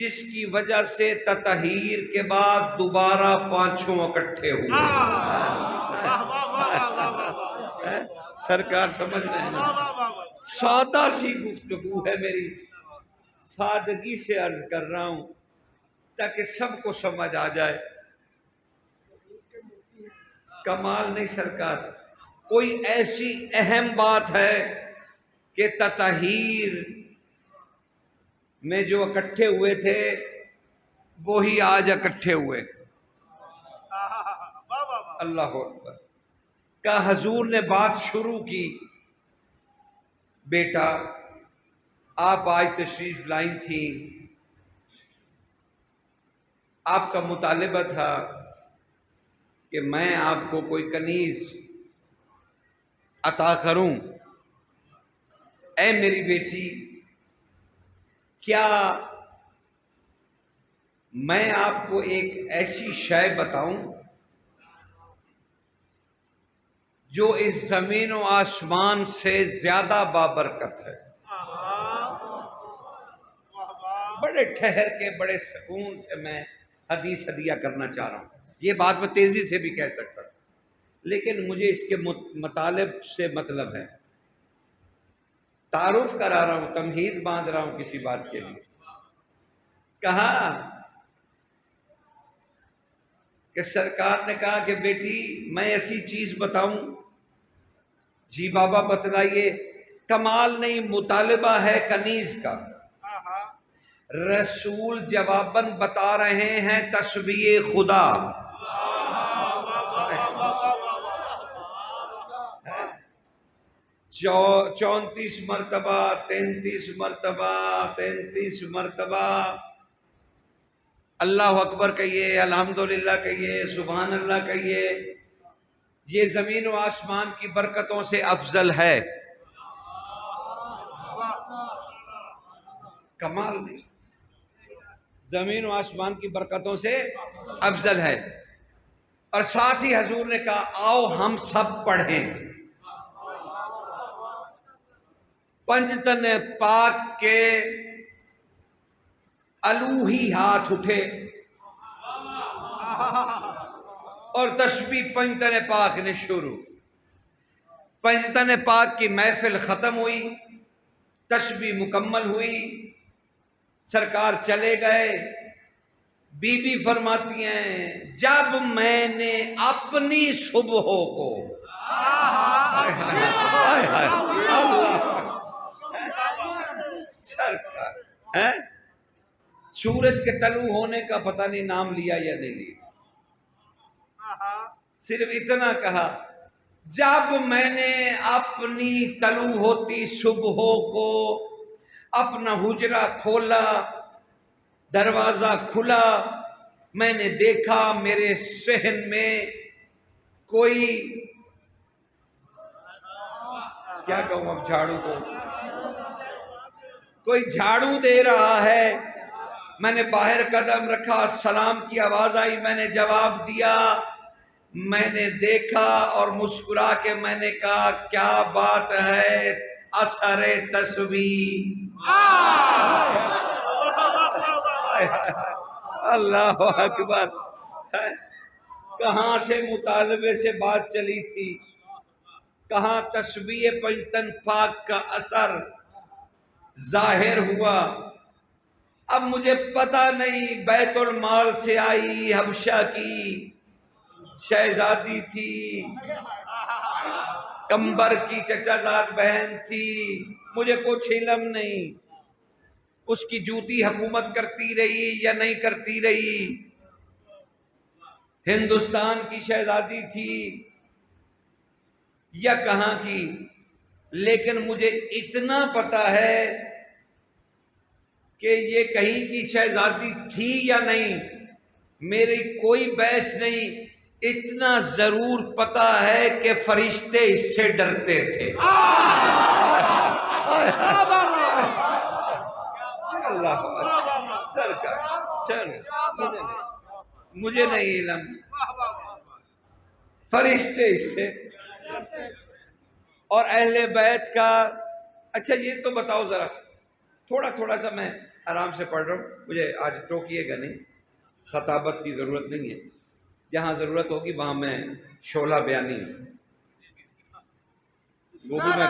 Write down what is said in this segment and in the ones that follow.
جس کی وجہ سے تطہیر کے بعد دوبارہ پانچوں اکٹھے ہوئے۔ سرکار سمجھ رہے ہیں نا؟ سادہ سی گفتگو ہے میری، سادگی سے عرض کر رہا ہوں تاکہ سب کو سمجھ آ جائے۔ کمال نہیں سرکار، کوئی ایسی اہم بات ہے کہ تطہیر میں جو اکٹھے ہوئے تھے وہی آج اکٹھے ہوئے؟ اللہ اکبر۔ کہ حضور نے بات شروع کی، بیٹا آپ آج تشریف لائی تھیں، آپ کا مطالبہ تھا کہ میں آپ کو کوئی کنیز عطا کروں۔ اے میری بیٹی، کیا میں آپ کو ایک ایسی شے بتاؤں جو اس زمین و آسمان سے زیادہ بابرکت ہے؟ بڑے ٹھہر کے بڑے سکون سے میں حدیث ہدیہ کرنا چاہ رہا ہوں۔ یہ بات میں تیزی سے بھی کہہ سکتا تھا، لیکن مجھے اس کے مطالب سے مطلب ہے۔ تعارف کرا رہا ہوں، تمہید باندھ رہا ہوں کسی بات کے لیے۔ کہا کہ سرکار نے کہا کہ بیٹی میں ایسی چیز بتاؤں؟ جی بابا بتلائیے۔ کمال نہیں، مطالبہ ہے کنیز کا۔ رسول جواباً بتا رہے ہیں تسبیح خدا۔ 34 مرتبہ 33 مرتبہ 33 مرتبہ اللہ اکبر کہیے، الحمدللہ کہیے، سبحان اللہ کہیے۔ یہ زمین و آسمان کی برکتوں سے افضل ہے۔ کمال نہیں، زمین و آسمان کی برکتوں سے افضل ہے۔ اور ساتھ ہی حضور نے کہا آؤ ہم سب پڑھیں۔ پنجتن پاک کے الوہی ہاتھ اٹھے اور تسبیح پنجتن پاک نے شروع۔ پنجتن پاک کی محفل ختم ہوئی، تسبیح مکمل ہوئی، سرکار چلے گئے۔ بی بی فرماتی ہیں جب میں نے اپنی صبحوں کو سرکار سورج کے طلوع ہونے کا پتہ نہیں نام لیا یا نہیں لیا، صرف اتنا کہا جب میں نے اپنی طلوع ہوتی صبحوں کو اپنا حجرہ کھولا، دروازہ کھلا، میں نے دیکھا میرے صحن میں کوئی، کیا کہوں اب جھاڑو کو، کوئی جھاڑو دے رہا ہے۔ میں نے باہر قدم رکھا، سلام کی آواز آئی، میں نے جواب دیا، میں نے دیکھا اور مسکرا کے میں نے کہا کیا بات ہے، اثر تسبیح۔ اللہ اکبر۔ کہاں سے مطالبے سے بات چلی تھی، کہاں تسبیح پنجتن پاک کا اثر ظاہر ہوا۔ اب مجھے پتہ نہیں، بیت المال سے آئی حبشہ کی شہزادی تھی، کمبر کی چچا زاد بہن تھی، مجھے کچھ علم نہیں۔ اس کی جوتی حکومت کرتی رہی یا نہیں کرتی رہی، ہندوستان کی شہزادی تھی یا کہاں کی، لیکن مجھے اتنا پتا ہے کہ یہ کہیں کی شہزادی تھی یا نہیں، میری کوئی بحث نہیں، اتنا ضرور پتا ہے کہ فرشتے اس سے ڈرتے تھے۔ اللہ سرکار مجھے نہیں علم، فرشتے اس سے اور اہل بیت کا۔ اچھا یہ تو بتاؤ ذرا، تھوڑا سا میں آرام سے پڑھ رہا ہوں، مجھے آج ٹوکیے گا نہیں، خطابت کی ضرورت نہیں ہے، جہاں ضرورت ہوگی وہاں میں شعلہ بیانی ہوں، وہ بھی میں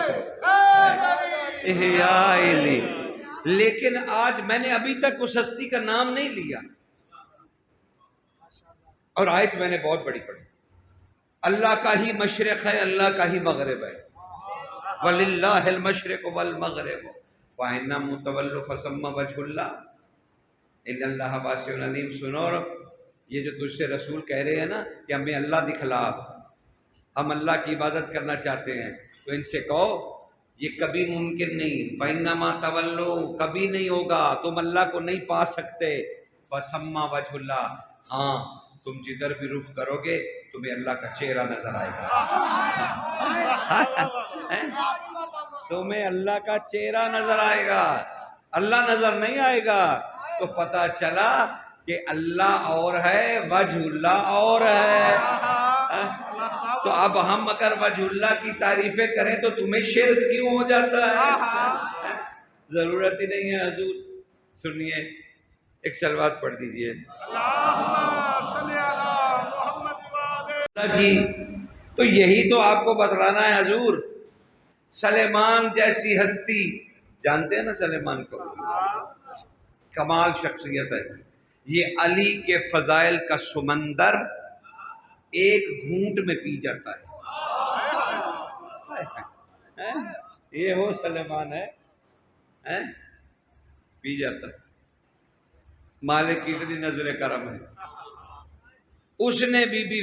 لیکن آج میں نے ابھی تک اس ہستی کا نام نہیں لیا، اور آیت میں نے بہت بڑی پڑھی، اللہ کا ہی مشرق ہے، اللہ کا ہی مغرب ہے، وَلِلَّهِ الْمَشْرِقُ وَالْمَغْرِبُ فَإِنَّمَا تُوَلُّوا فَثَمَّ وَجْهُ اللَّهِ إِنَّ اللَّهَ وَاسِعٌ عَلِيمٌ۔ سنو، یہ جو تجھ سے رسول کہہ رہے ہیں نا کہ ہمیں اللہ دکھلا، ہم اللہ کی عبادت کرنا چاہتے ہیں، تو ان سے کہو یہ کبھی ممکن نہیں، فَإِنَّمَا تَوَلُّوا، کبھی نہیں ہوگا، تم اللہ کو نہیں پا سکتے، فَثَمَّ وَجْهُ اللَّهِ، ہاں تم جدھر بھی رخ کرو گے تمہیں اللہ کا چہرہ نظر آئے گا، تمہیں اللہ کا چہرہ نظر آئے گا، اللہ نظر نہیں آئے گا، تو پتہ چلا کہ اللہ اور ہے، وجہ اللہ اور ہے۔ تو اب ہم اگر وجہ اللہ کی تعریفیں کریں تو تمہیں شرک کیوں ہو جاتا ہے؟ ضرورت ہی نہیں ہے حضور۔ سنیے، ایک صلوات پڑھ دیجئے کی، تو یہی تو آپ کو بتلانا ہے حضور۔ سلیمان جیسی ہستی، جانتے ہیں نا سلیمان کو، کمال شخصیت ہے، یہ علی کے فضائل کا سمندر ایک گھونٹ میں پی جاتا ہے، یہ وہ سلیمان ہے، پی جاتا ہے، مالک کی اتنی نظر کرم ہے۔ اس نے بی بی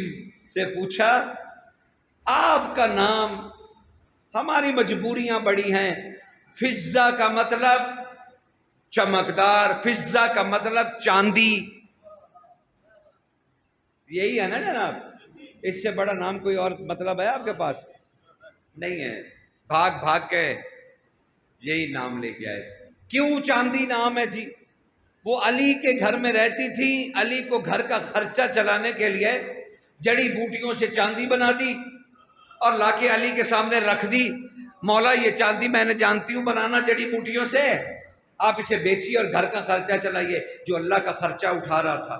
سے پوچھا آپ کا نام، ہماری مجبوریاں بڑی ہیں، فضہ کا مطلب چمکدار، فضہ کا مطلب چاندی، یہی ہے نا جناب، اس سے بڑا نام کوئی اور مطلب ہے آپ کے پاس؟ نہیں ہے، بھاگ بھاگ کے یہی نام لے کے آئے۔ کیوں چاندی نام ہے جی؟ وہ علی کے گھر میں رہتی تھی، علی کو گھر کا خرچہ چلانے کے لیے جڑی بوٹیوں سے چاندی بنا دی اور لا کے علی کے سامنے رکھ دی، مولا یہ چاندی میں نے جانتی ہوں بنانا جڑی بوٹیوں سے، آپ اسے بیچیے اور گھر کا خرچہ چلائیے۔ جو اللہ کا خرچہ اٹھا رہا تھا،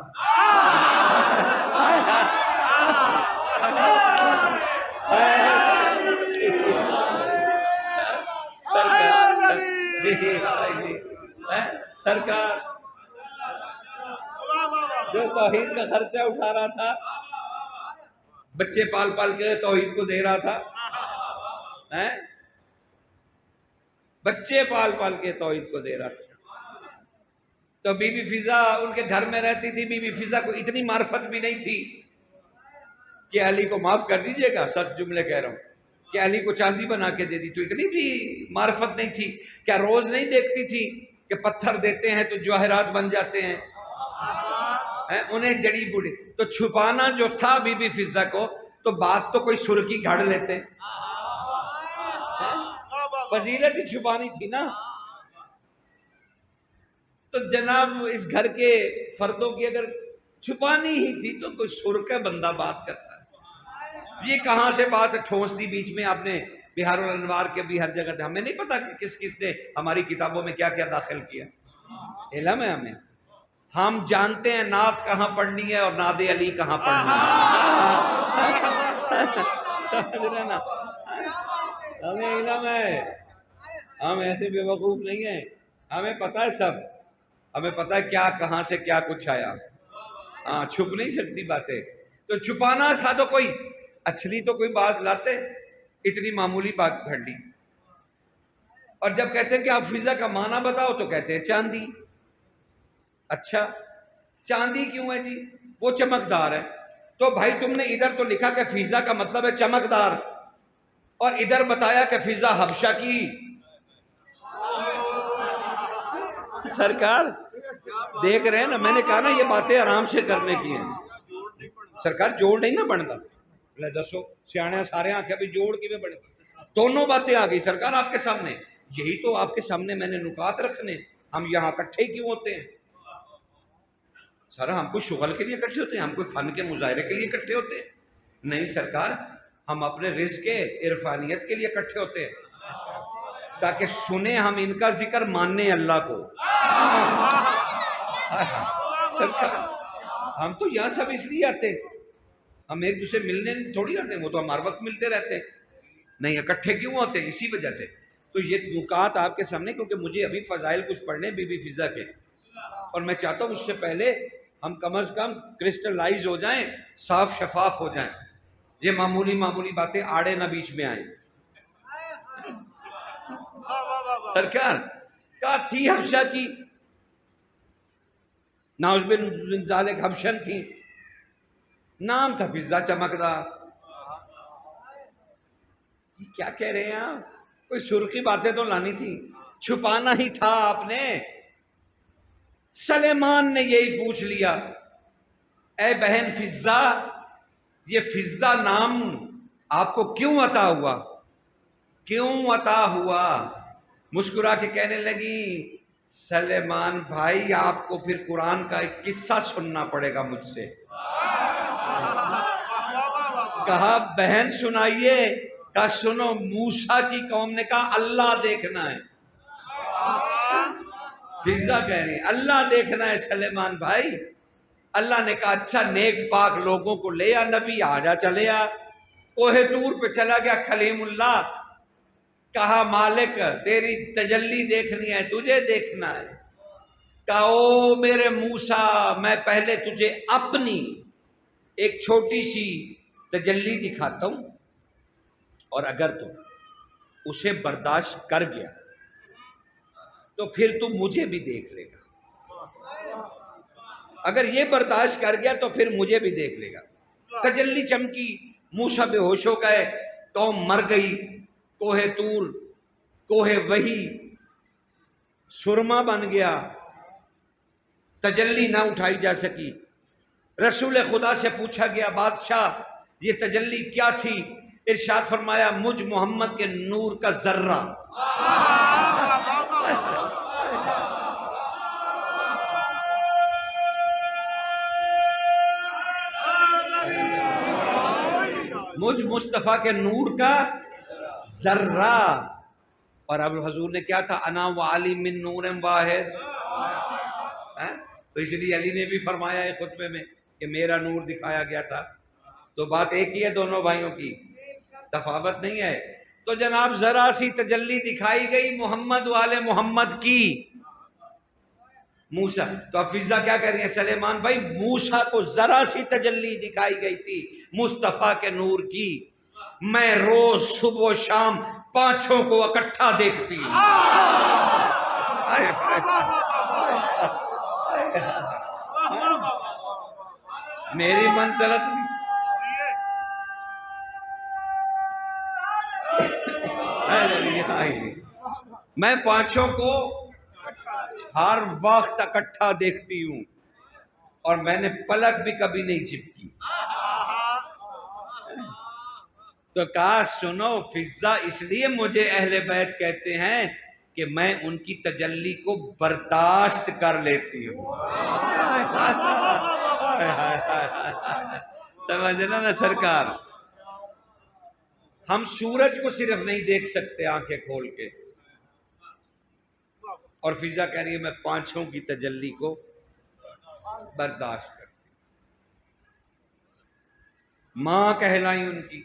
سرکار جو توحید کا خرچہ اٹھا رہا تھا، بچے پال پال کے توحید کو دے رہا تھا، بچے پال پال کے توحید کو دے رہا تھا، تو بی بی فضہ ان کے گھر میں رہتی تھی۔ بی بی فضہ کو اتنی معرفت بھی نہیں تھی کہ علی کو معاف کر دیجئے گا، سچ جملے کہہ رہا ہوں، کہ علی کو چاندی بنا کے دے دی، تو اتنی بھی معرفت نہیں تھی۔ کیا روز نہیں دیکھتی تھی کہ پتھر دیتے ہیں تو جواہرات بن جاتے ہیں، انہیں جڑی بوٹی تو چھپانا جو تھا بی بی فضہ کو، تو بات تو کوئی سرخی گھڑ لیتے، فضیلت ہی چھپانی تھی نا۔ تو جناب اس گھر کے فردوں کی اگر چھپانی ہی تھی تو کوئی سرخ بندہ بات کرتا ہے، یہ کہاں سے بات ٹھوس دی بیچ میں؟ آپ نے بہار الانوار کے بھی ہر جگہ، ہمیں نہیں پتا کہ کس کس نے ہماری کتابوں میں کیا کیا داخل کیا، علم ہے ہمیں، ہم جانتے ہیں نعت کہاں پڑھنی ہے اور نعت علی کہاں پڑھنی ہے، سمجھ رہے نا، ہمیں علم ہے، ہم ایسے بے وقوف نہیں ہیں، ہمیں پتا ہے سب، ہمیں پتا ہے کیا کہاں سے کیا کچھ آیا، ہاں چھپ نہیں سکتی باتیں۔ تو چھپانا تھا تو کوئی اچھلی تو کوئی بات لاتے، اتنی معمولی بات گھڑ لی۔ اور جب کہتے ہیں کہ آپ فضہ کا معنی بتاؤ تو کہتے ہیں چاندی۔ اچھا چاندی کیوں ہے جی؟ وہ چمکدار ہے، تو بھائی تم نے ادھر تو لکھا کہ فضہ کا مطلب ہے چمکدار، اور ادھر بتایا کہ فضہ حبشہ کی۔ سرکار دیکھ رہے ہیں نا، میں نے کہا نا یہ باتیں آرام سے کرنے کی ہیں، سرکار جوڑ نہیں نا بنتا، لے دسو سیانے سارے آنکھیں بھی جوڑ کی میں بڑھے، دونوں باتیں آ گئی سرکار آپ کے سامنے، یہی تو آپ کے سامنے میں نے نکات رکھنے، ہم یہاں اکٹھے کیوں ہوتے ہیں؟ سر ہم کوئی شغل کے لیے اکٹھے ہوتے ہیں، ہم کوئی فن کے مظاہرے کے لیے اکٹھے ہوتے ہیں؟ نہیں سرکار، ہم اپنے رزق کے عرفانیت کے لیے اکٹھے ہوتے ہیں۔ تاکہ سنیں ہم ان کا ذکر، ماننے اللہ کو۔ سرکار ہم تو یہاں سب اس لیے آتے، ہم ایک دوسرے ملنے تھوڑی آتے ہیں، وہ تو ہم ہر وقت ملتے رہتے ہیں، نہیں اکٹھے کیوں ہوتے ہیں؟ اسی وجہ سے۔ تو یہ نکات آپ کے سامنے، کیونکہ مجھے ابھی فضائل کچھ پڑھنے بی بی فضا کے، اور میں چاہتا ہوں اس سے پہلے ہم کم از کم کرسٹلائز ہو جائیں، صاف شفاف ہو جائیں، یہ معمولی معمولی باتیں آڑے نہ بیچ میں آئیں۔ سرکار کہا تھی حبشہ کی، ناؤز بن ذالک حبشن تھی، نام تھا فضا چمکدار۔ یہ کیا کہہ رہے ہیں آپ؟ کوئی سرخی باتیں تو لانی تھی، چھپانا ہی تھا آپ نے۔ سلیمان نے یہی پوچھ لیا، اے بہن فضا، یہ فضا نام آپ کو کیوں عطا ہوا؟ کیوں عطا ہوا؟ مسکرا کے کہنے لگی، سلیمان بھائی آپ کو پھر قرآن کا ایک قصہ سننا پڑے گا مجھ سے۔ کہا بہن سنائیے۔ کہا سنو، موسیٰ کی قوم نے کہا اللہ دیکھنا ہے، فضا کہہ رہی ہے اللہ دیکھنا ہے سلیمان بھائی۔ اللہ نے کہا اچھا نیک پاک لوگوں کو لے آ، نبی آجا چلے آ۔ کوہ طور پہ چلا گیا کلیم اللہ، کہا مالک تیری تجلی دیکھنی ہے، تجھے دیکھنا ہے۔ کہا او میرے موسیٰ، میں پہلے تجھے اپنی ایک چھوٹی سی تجلی دکھاتا ہوں، اور اگر تو اسے برداشت کر گیا تو پھر تو مجھے بھی دیکھ لے گا، اگر یہ برداشت کر گیا تو پھر مجھے بھی دیکھ لے گا۔ تجلی چمکی، موسیٰ بے ہوش ہو گئے، قوم مر گئی، کوہ طور کوہ وحی سرما بن گیا، تجلی نہ اٹھائی جا سکی۔ رسول خدا سے پوچھا گیا بادشاہ یہ تجلی کیا تھی؟ ارشاد فرمایا مجھ محمد کے نور کا ذرہ۔ مجھ مصطفیٰ کے نور کا ذرہ۔ اور اب حضور نے کیا تھا، انا وعلی من نور واحد، تو اس لیے علی نے بھی فرمایا ہے خطبے میں کہ میرا نور دکھایا گیا تھا۔ تو بات ایک ہی ہے دونوں بھائیوں کی، تفاوت نہیں ہے۔ تو جناب ذرا سی تجلی دکھائی گئی محمد والے محمد کی، موسیٰ۔ تو اب فضا کیا کہہ رہی ہیں، سلیمان بھائی موسیٰ کو ذرا سی تجلی دکھائی گئی تھی مصطفیٰ کے نور کی، میں روز صبح و شام پانچوں کو اکٹھا دیکھتی ہوں۔ میری منزلت میں پانچوں کو ہر وقت اکٹھا دیکھتی ہوں، اور میں نے پلک بھی کبھی نہیں جھپکی۔ تو کہا سنو فضا، اس لیے مجھے اہل بیت کہتے ہیں کہ میں ان کی تجلی کو برداشت کر لیتی ہوں۔ سمجھنا نا سرکار، ہم سورج کو صرف نہیں دیکھ سکتے آنکھیں کھول کے، اور فضا کہہ رہی ہے میں پانچوں کی تجلی کو برداشت کرتی۔ ماں کہلائی ان کی،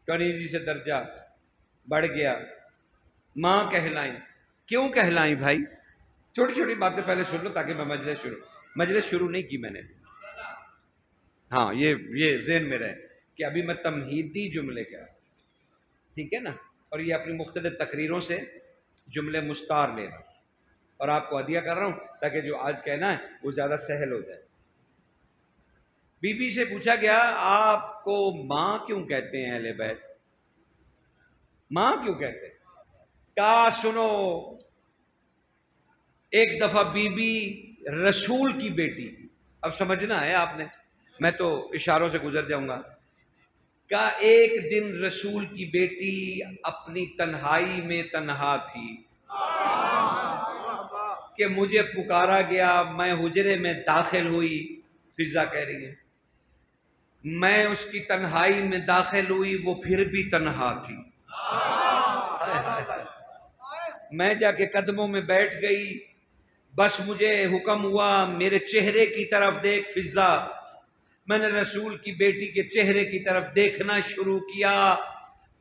کنیزی سے درجہ بڑھ گیا، ماں کہلائیں۔ کیوں کہلائیں بھائی؟ چھوٹی چھوٹی باتیں پہلے سن لو تاکہ میں مجلس شروع نہیں کی میں نے، ہاں یہ ذہن میں رہے کہ ابھی میں تمہیدی جملے کیا، ٹھیک ہے نا، اور یہ اپنی مختلف تقریروں سے جملے مستعار لے رہا ہوں، اور آپ کو عطیہ کر رہا ہوں تاکہ جو آج کہنا ہے وہ زیادہ سہل ہو جائے۔ بی بی سے پوچھا گیا آپ کو ماں کیوں کہتے ہیں اہل بیت، ماں کیوں کہتے ہیں؟ کہا سنو، ایک دفعہ بی بی رسول کی بیٹی، اب سمجھنا ہے آپ نے، میں تو اشاروں سے گزر جاؤں گا، کہا ایک دن رسول کی بیٹی اپنی تنہائی میں تنہا تھی کہ مجھے پکارا گیا، میں حجرے میں داخل ہوئی، فضا کہہ رہی ہے میں اس کی تنہائی میں داخل ہوئی، وہ پھر بھی تنہا تھی۔ میں جا کے قدموں میں بیٹھ گئی. بس مجھے حکم ہوا میرے چہرے کی طرف دیکھ فضا. میں نے رسول کی بیٹی کے چہرے کی طرف دیکھنا شروع کیا.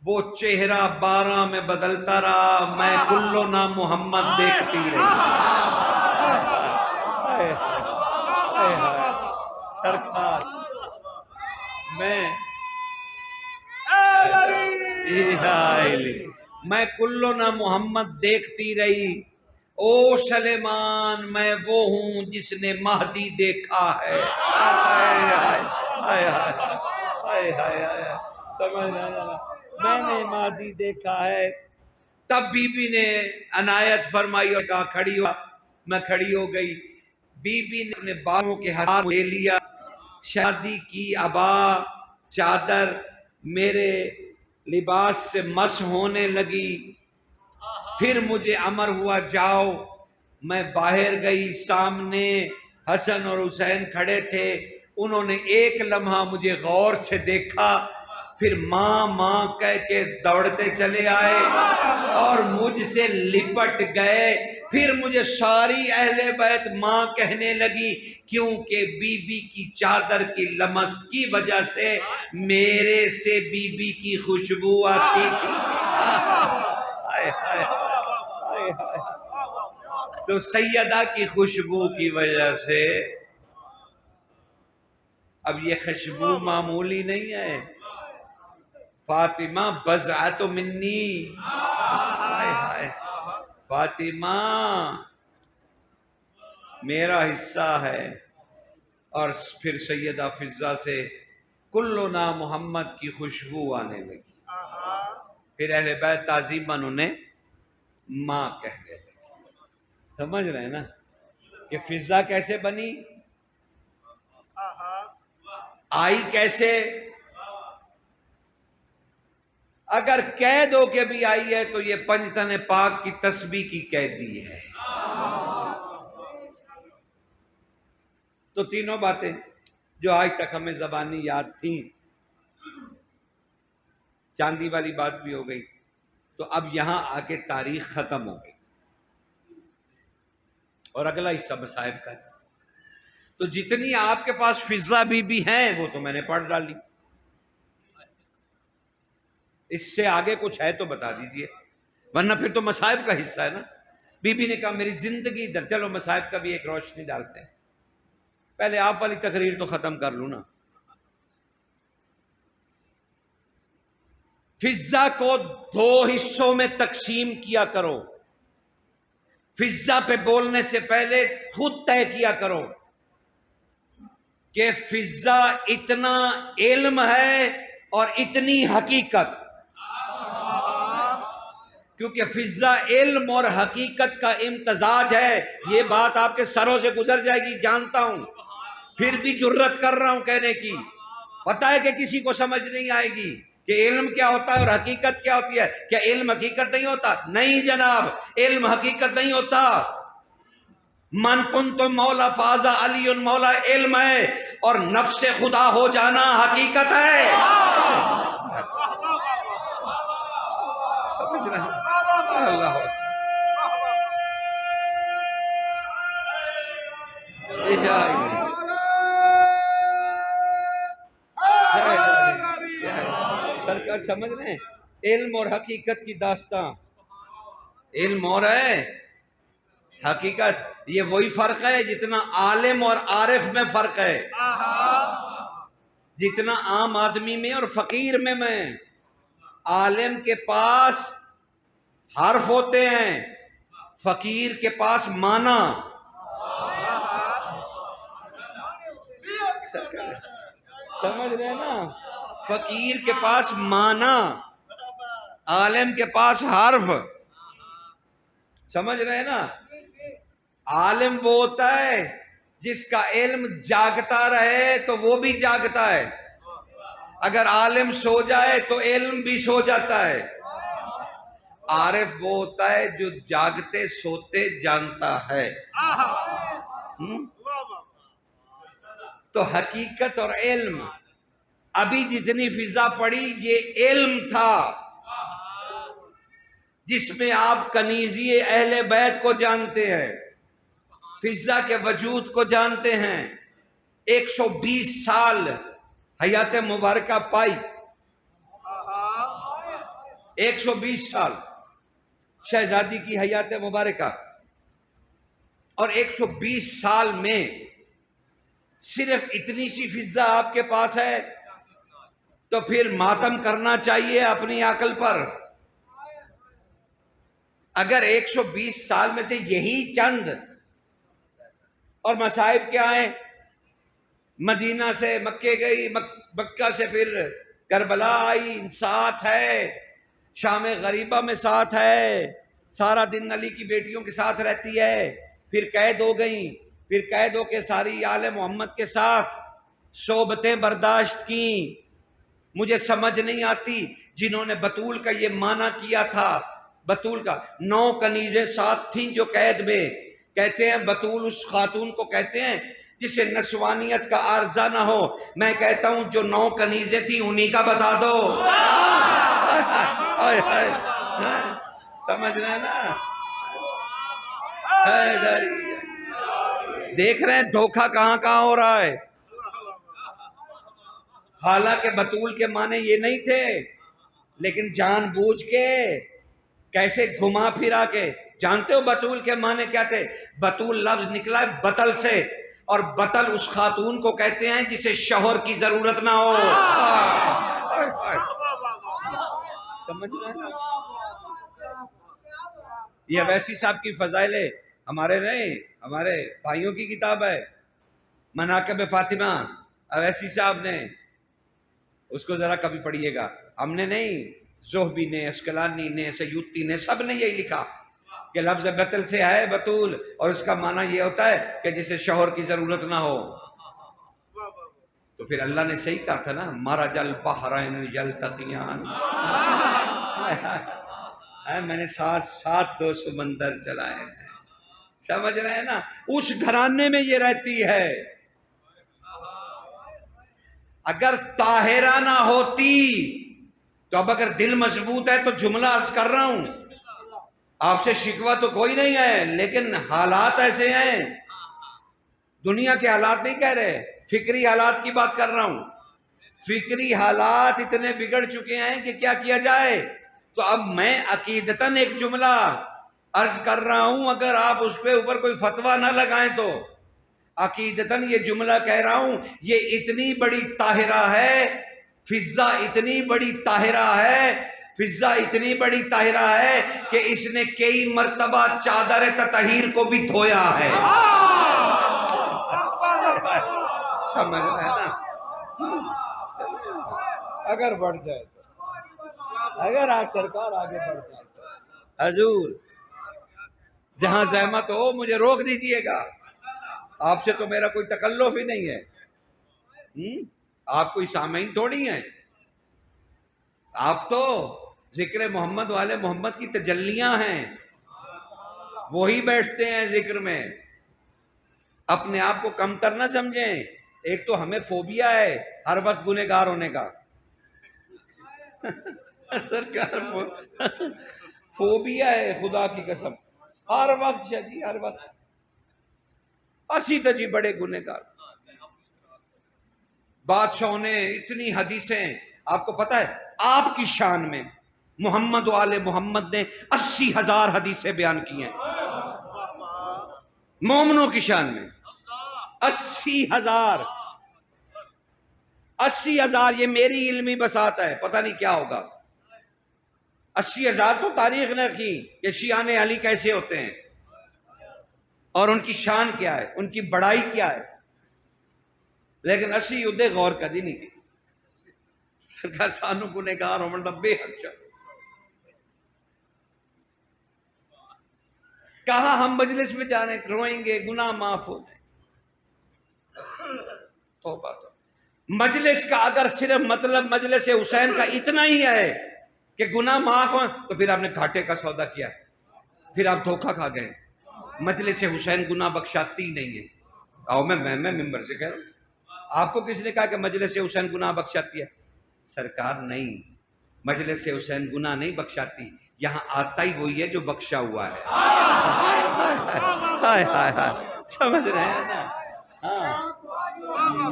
وہ چہرہ 12 میں بدلتا رہا. میں کلو نام محمد دیکھتی رہی. سرکار میں کلو نہ محمد دیکھتی رہی. او سلیمان میں وہ ہوں جس نے مہدی دیکھا ہے. میں نے مہدی دیکھا ہے. تب بی بی نے عنایت فرمائی اور کہا کھڑی ہو. میں کھڑی ہو گئی. بی بی نے اپنے بالوں کے ہاتھ لے لیا. شادی کی عبا چادر میرے لباس سے مس ہونے لگی. پھر مجھے امر ہوا جاؤ. میں باہر گئی. سامنے حسن اور حسین کھڑے تھے. انہوں نے ایک لمحہ مجھے غور سے دیکھا. پھر ماں ماں کہہ کے دوڑتے چلے آئے اور مجھ سے لپٹ گئے. پھر مجھے ساری اہل بیت ماں کہنے لگی کیونکہ بی بی کی چادر کی لمس کی وجہ سے میرے سے بی بی کی خوشبو آتی تھی. تو سیدہ کی خوشبو کی وجہ سے. اب یہ خوشبو معمولی نہیں ہے. فاطمہ بضعۃ منی. فاطمہ میرا حصہ ہے. اور پھر سیدہ فضہ سے کلنا محمد کی خوشبو آنے لگی. پھر اہل بیت تعظیماً انہیں ماں کہنے لگی. سمجھ رہے ہیں نا کہ فضہ کیسے بنی, آئی کیسے. اگر قید ہو کے بھی آئی ہے تو یہ پنجتن پاک کی تسبیح کی قیدی ہے. تو تینوں باتیں جو آج تک ہمیں زبانی یاد تھیں, چاندی والی بات بھی ہو گئی. تو اب یہاں آ کے تاریخ ختم ہو گئی اور اگلا حصہ مصائب کا ہے. تو جتنی آپ کے پاس فضہ بی بی ہیں وہ تو میں نے پڑھ ڈالی. اس سے آگے کچھ ہے تو بتا دیجئے, ورنہ پھر تو مصائب کا حصہ ہے نا. بی بی نے کہا میری زندگی در. چلو مصائب کا بھی ایک روشنی ڈالتے ہیں. پہلے آپ والی تقریر تو ختم کر لوں نا. فضہ کو 2 حصوں میں تقسیم کیا کرو. فضہ پہ بولنے سے پہلے خود طے کیا کرو کہ فضہ اتنا علم ہے اور اتنی حقیقت. کیونکہ فضہ علم اور حقیقت کا امتزاج ہے. یہ بات آپ کے سروں سے گزر جائے گی جانتا ہوں, پھر بھی جرت کر رہا ہوں کہنے کی. پتہ ہے کہ کسی کو سمجھ نہیں آئے گی کہ علم کیا ہوتا ہے اور حقیقت کیا ہوتی ہے. کیا علم حقیقت نہیں ہوتا؟ نہیں جناب, علم حقیقت نہیں ہوتا. من کنت مولا فازا علی مولا علم ہے اور نفس خدا ہو جانا حقیقت ہے. سمجھ رہے ہیں؟ اللہ سرکار سمجھ رہے ہیں علم اور حقیقت کی داستان. علم اور ہے حقیقت. یہ وہی فرق ہے جتنا عالم اور عارف میں فرق ہے, جتنا عام آدمی میں اور فقیر میں. عالم کے پاس حرف ہوتے ہیں, فقیر کے پاس معنی. سمجھ رہے ہیں نا, فقیر کے پاس معنی, عالم کے پاس حرف. سمجھ رہے ہیں نا. عالم وہ ہوتا ہے جس کا علم جاگتا رہے تو وہ بھی جاگتا ہے. اگر عالم سو جائے تو علم بھی سو جاتا ہے. عارف وہ ہوتا ہے جو جاگتے سوتے جانتا ہے. تو حقیقت اور علم, ابھی جتنی فضا پڑی یہ علم تھا. جس میں آپ کنیزی اہل بیت کو جانتے ہیں، فضہ کے وجود کو جانتے ہیں، 120 سال حیات مبارکہ پائی، 120 سال شہزادی کی حیات مبارکہ، اور 120 سال میں صرف اتنی سی فضہ آپ کے پاس ہے، تو پھر ماتم کرنا چاہیے اپنی عقل پر۔ اگر 120 سال میں سے یہی چند، اور مصائب کیا ہیں؟ مدینہ سے مکے گئی، مکہ سے پھر کربلا آئی، ساتھ ہے، شام غریبہ میں ساتھ ہے، سارا دن علی کی بیٹیوں کے ساتھ رہتی ہے، پھر قید ہو گئیں، پھر قید ہو کے ساری آل محمد کے ساتھ صحبتیں برداشت کی۔ مجھے سمجھ نہیں آتی جنہوں نے بطول کا یہ معنی کیا تھا، بطول کا 9 کنیزیں ساتھ تھیں جو قید میں، کہتے ہیں بطول اس خاتون کو کہتے ہیں جسے نسوانیت کا عارضہ نہ ہو۔ میں کہتا ہوں جو 9 کنیزیں تھیں انہی کا بتا دو۔ سمجھ رہے ہیں نا؟ دیکھ رہے ہیں دھوکہ کہاں کہاں ہو رہا ہے۔ حالانکہ بطول کے معنی یہ نہیں تھے، لیکن جان بوجھ کے کیسے گھما پھرا کے، جانتے ہو بطول کے معنی کیا تھے؟ بطول لفظ نکلا ہے بطل سے، اور بطل اس خاتون کو کہتے ہیں جسے شوہر کی ضرورت نہ ہو۔ سمجھ رہے ہیں؟ یہ اویسی صاحب کی فضائل ہے، ہمارے نہیں، ہمارے بھائیوں کی کتاب ہے، مناقب فاطمہ، اویسی صاحب نے، اس کو ذرا کبھی پڑھیے گا۔ ہم نے نہیں، زہبی نے، اسکلانی نے، سیوطی نے، سب نے یہی لکھا کہ لفظ بطل سے ہے بطول، اور اس کا معنی یہ ہوتا ہے کہ جسے شوہر کی ضرورت نہ ہو۔ تو پھر اللہ نے صحیح کہا تھا نا، مرج البحرین یلتقیان، میں نے ساتھ 2 سمندر چلائے ہیں۔ سمجھ رہے ہیں نا؟ اس گھرانے میں یہ رہتی ہے۔ اگر طاہرہ نہ ہوتی تو اب اگر دل مضبوط ہے تو جملہ عرض کر رہا ہوں، آپ سے شکوہ تو کوئی نہیں ہے، لیکن حالات ایسے ہیں، دنیا کے حالات نہیں کہہ رہے، فکری حالات کی بات کر رہا ہوں۔ فکری حالات اتنے بگڑ چکے ہیں کہ کیا کیا جائے۔ تو اب میں عقیدتاً ایک جملہ عرض کر رہا ہوں، اگر آپ اس پہ اوپر کوئی فتویٰ نہ لگائیں تو عقیدتاً یہ جملہ کہہ رہا ہوں، یہ اتنی بڑی طاہرہ ہے، فضہ اتنی بڑی طاہرہ ہے، فضہ اتنی بڑی طاہرہ ہے کہ اس نے کئی مرتبہ چادر تطہیر کو بھی دھویا ہے۔ سمجھ رہے ہیں نا؟ اگر بڑھ جائے تو، اگر آپ سرکار آگے بڑھ جائے تو حضور جہاں زحمت ہو مجھے روک دیجئے گا، آپ سے تو میرا کوئی تکلف ہی نہیں ہے، آپ کوئی سامعین تھوڑی ہیں، آپ تو ذکر محمد والے محمد کی تجلیاں ہیں، وہی بیٹھتے ہیں ذکر میں۔ اپنے آپ کو کمتر نہ سمجھیں، ایک تو ہمیں فوبیا ہے ہر وقت گنہگار ہونے کا، سرکار فوبیا ہے خدا کی قسم، ہر وقت جی، ہر وقت اسی تو جی بڑے گنہگار۔ بادشاہوں نے اتنی حدیثیں، آپ کو پتہ ہے آپ کی شان میں محمد و آل محمد نے 80,000 حدیثیں بیان کی ہیں، مومنوں کی شان میں 80,000، 80,000، یہ میری علمی بساط ہے، پتہ نہیں کیا ہوگا۔ 80,000 تو تاریخ نے رکھی کہ شیعان علی کیسے ہوتے ہیں اور ان کی شان کیا ہے، ان کی بڑائی کیا ہے، لیکن 80 ادے غور کدی نہیں کی۔ سرکار سانو گنہگار ہومن دا بے حق چاہ، کہاں ہم مجلس میں جانے روئیں گے گناہ معاف ہو جائیں، توبہ تو مجلس کا اگر صرف مطلب مجلس حسین کا اتنا ہی ہے کہ گناہ معاف ہوں، تو پھر آپ نے گھاٹے کا سودا کیا، پھر آپ دھوکہ کھا گئے۔ مجلس حسین گناہ بخشاتی نہیں ہے، آؤ میں ممبر سے کہہ رہا ہوں، آپ کو کس نے کہا کہ مجلس حسین گناہ بخشاتی ہے؟ سرکار نہیں، مجلس حسین گناہ نہیں بخشاتی، یہاں آتا ہی وہی ہے جو بخشا ہوا ہے. ہائے ہائے ہائے، سمجھ رہے ہیں نا؟ ہاں،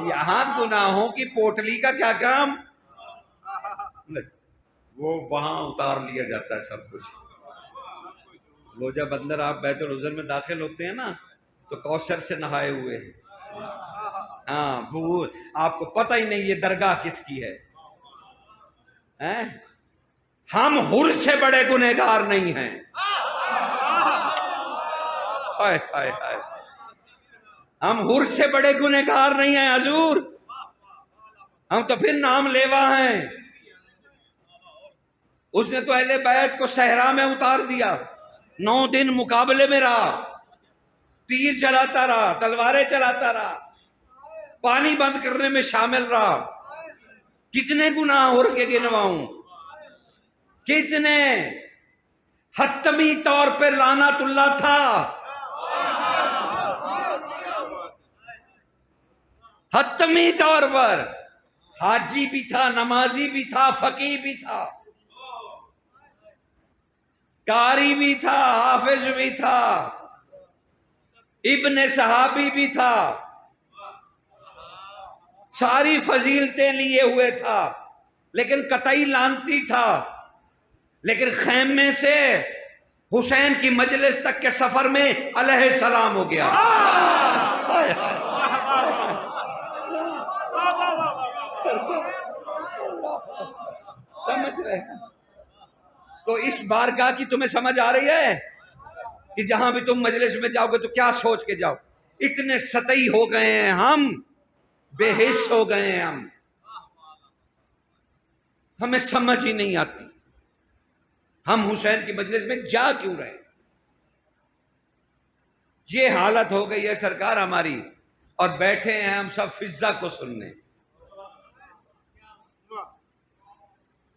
یہاں گناہوں کی پوٹلی کا کیا کام؟ وہ وہاں اتار لیا جاتا ہے سب کچھ. وہ جب اندر آپ بیت العزر میں داخل ہوتے ہیں نا تو کوثر سے نہائے ہوئے ہیں. ہاں، وہ آپ کو پتہ ہی نہیں یہ درگاہ کس کی ہے. ہم حر سے بڑے گنہگار نہیں ہیں. ہائے ہائے ہائے، ہم حر سے بڑے گنہگار نہیں ہیں حضور. ہم تو پھر نام لیوا ہیں. اس نے تو اہل بیت کو صحرا میں اتار دیا، 9 دن مقابلے میں رہا، تیر چلاتا رہا، تلواریں چلاتا رہا، پانی بند کرنے میں شامل رہا. کتنے گناہ ہر کے گنواؤں، کتنے. حتمی طور پہ لعنت اللہ تھا، حتمی طور پر. حاجی بھی تھا، نمازی بھی تھا، فقیہ بھی تھا، قاری بھی تھا، حافظ بھی تھا، ابن صحابی بھی تھا، ساری فضیلتیں لیے ہوئے تھا، لیکن قطعی لعنتی تھا. لیکن خیمے سے حسین کی مجلس تک کے سفر میں علیہ السلام ہو گیا. سمجھ رہے ہیں؟ تو اس بارگاہ کی تمہیں سمجھ آ رہی ہے کہ جہاں بھی تم مجلس میں جاؤ گے تو کیا سوچ کے جاؤ؟ اتنے سطحی ہو گئے ہیں ہم، بے حس ہو گئے ہیں ہم، ہمیں سمجھ ہی نہیں آتی ہم حسین کی مجلس میں جا کیوں رہے. یہ حالت ہو گئی ہے سرکار ہماری، اور بیٹھے ہیں ہم سب فضا کو سننے.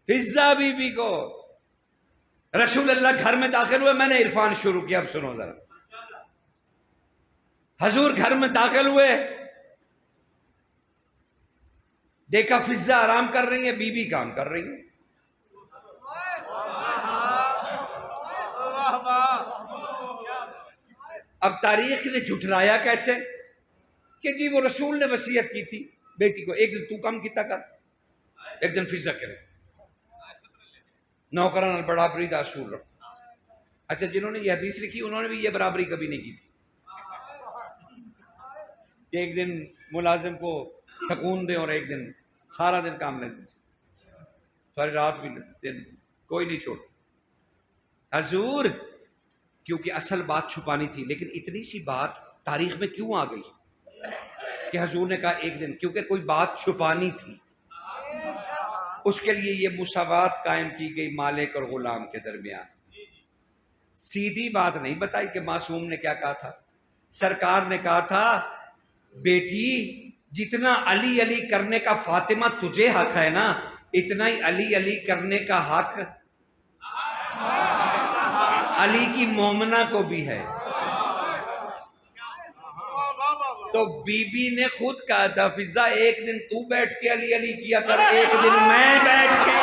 فضا بی بی کو. رسول اللہ گھر میں داخل ہوئے، میں نے عرفان شروع کیا. اب سنو ذرا. حضور گھر میں داخل ہوئے، دیکھا فضا آرام کر رہی ہیں، بی بی کام کر رہی ہیں. اب تاریخ نے جھٹلایا کیسے کہ جی وہ رسول نے وصیت کی تھی بیٹی کو، ایک دن تو کام کیتا کر، ایک دن فضا کرے، نوکران برابری دا اصول رکھو. اچھا، جنہوں نے یہ حدیث لکھی انہوں نے بھی یہ برابری کبھی نہیں کی تھی کہ ایک دن ملازم کو سکون دیں اور ایک دن سارا دن کام لیتے، ساری رات بھی دن کوئی نہیں چھوڑتا. حضور کیونکہ اصل بات چھپانی تھی، لیکن اتنی سی بات تاریخ میں کیوں آ گئی کہ حضور نے کہا ایک دن، کیونکہ کوئی بات چھپانی تھی. اس کے لیے یہ مساوات قائم کی گئی مالک اور غلام کے درمیان. سیدھی بات نہیں بتائی کہ معصوم نے کیا کہا تھا. سرکار نے کہا تھا بیٹی جتنا علی علی کرنے کا فاطمہ تجھے حق ہے نا، اتنا ہی علی علی کرنے کا حق علی کی مومنہ کو بھی ہے. تو بی بی نے خود کہا تھا فضا ایک دن تو بیٹھ کے علی علی کیا کر، ایک دن میں بیٹھ کے.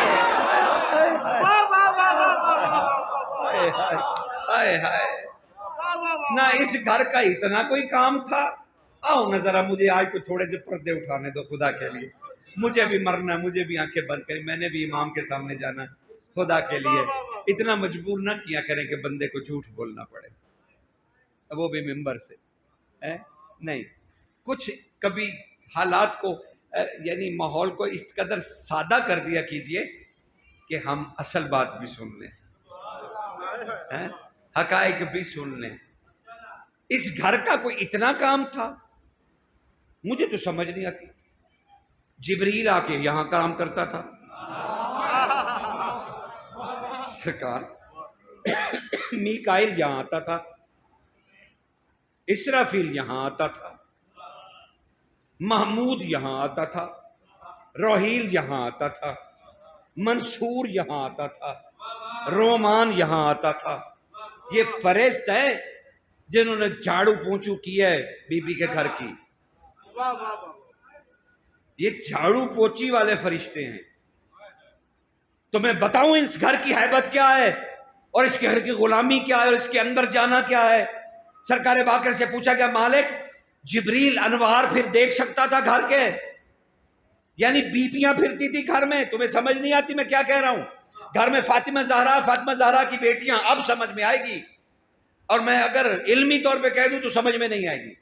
نہ اس گھر کا اتنا کوئی کام تھا. آؤ نہ ذرا مجھے آج کو تھوڑے سے پردے اٹھانے دو خدا کے لیے، مجھے بھی مرنا، مجھے بھی آنکھیں بند کریں، میں نے بھی امام کے سامنے جانا خدا کے لیے. اتنا مجبور نہ کیا کریں کہ بندے کو جھوٹ بولنا پڑے، وہ بھی ممبر سے. نہیں، کچھ کبھی حالات کو یعنی ماحول کو اس قدر سادہ کر دیا کیجئے کہ ہم اصل بات بھی سن لیں، حقائق بھی سن لیں. اس گھر کا کوئی اتنا کام تھا، مجھے تو سمجھ نہیں آتی. جبریل آ کے یہاں کام کرتا تھا سرکار، میکائیل یہاں آتا تھا، اسرافیل یہاں آتا تھا، محمود یہاں آتا تھا، روحیل یہاں آتا تھا، منصور یہاں آتا تھا، رومان یہاں آتا تھا. یہ فرشت ہے جنہوں نے جھاڑو پونچھو کی ہے بی بی کے گھر کی. یہ جھاڑو پوچی والے فرشتے ہیں. تو میں بتاؤں اس گھر کی ہیبت کیا ہے. اور اس کے گھر کی غلامی کیا ہے اور اس کے اندر جانا کیا ہے؟ سرکار باقر سے پوچھا گیا مالک جبریل انوار پھر دیکھ سکتا تھا گھر کے؟ یعنی بیبیاں پھرتی تھی گھر میں، تمہیں سمجھ نہیں آتی میں کیا کہہ رہا ہوں؟ گھر میں فاطمہ زہرا کی بیٹیاں، اب سمجھ میں آئے گی، اور میں اگر علمی طور پہ کہہ دوں تو سمجھ میں نہیں آئے گی۔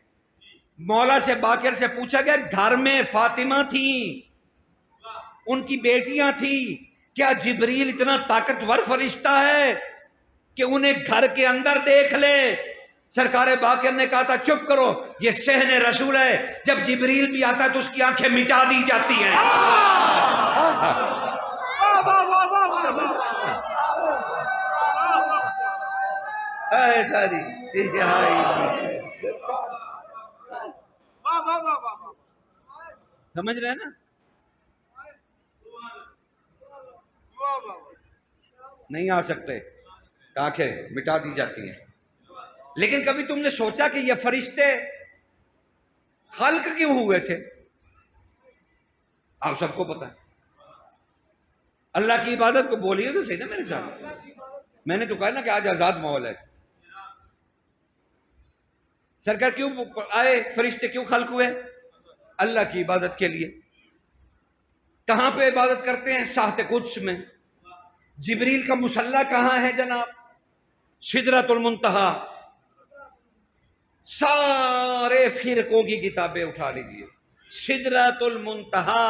مولا سے باقر سے پوچھا گیا گھر میں فاطمہ تھیں، ان کی بیٹیاں تھیں، کیا جبریل اتنا طاقتور فرشتہ ہے کہ انہیں گھر کے اندر دیکھ لے؟ سرکار باقر نے کہا تھا چپ کرو، یہ صحن رسول ہے، جب جبریل بھی آتا ہے تو اس کی آنکھیں مٹا دی جاتی ہیں۔ سمجھ رہے ہیں نا؟ نہیں آ سکتے، آنکھیں مٹا دی جاتی ہیں۔ لیکن کبھی تم نے سوچا کہ یہ فرشتے خلق کیوں ہوئے تھے؟ آپ سب کو پتا ہے۔ اللہ کی عبادت کو بولیے تو صحیح نا میرے ساتھ، میں نے تو کہا نا کہ آج آزاد ماحول ہے۔ سرکار کیوں آئے، فرشتے کیوں خلق ہوئے؟ اللہ کی عبادت کے لیے۔ کہاں پہ عبادت کرتے ہیں؟ ساحت قدس میں۔ جبریل کا مصلی کہاں ہے جناب؟ سدرۃ المنتہا۔ سارے فرقوں کی کتابیں اٹھا لیجیے، سدرۃ المنتہا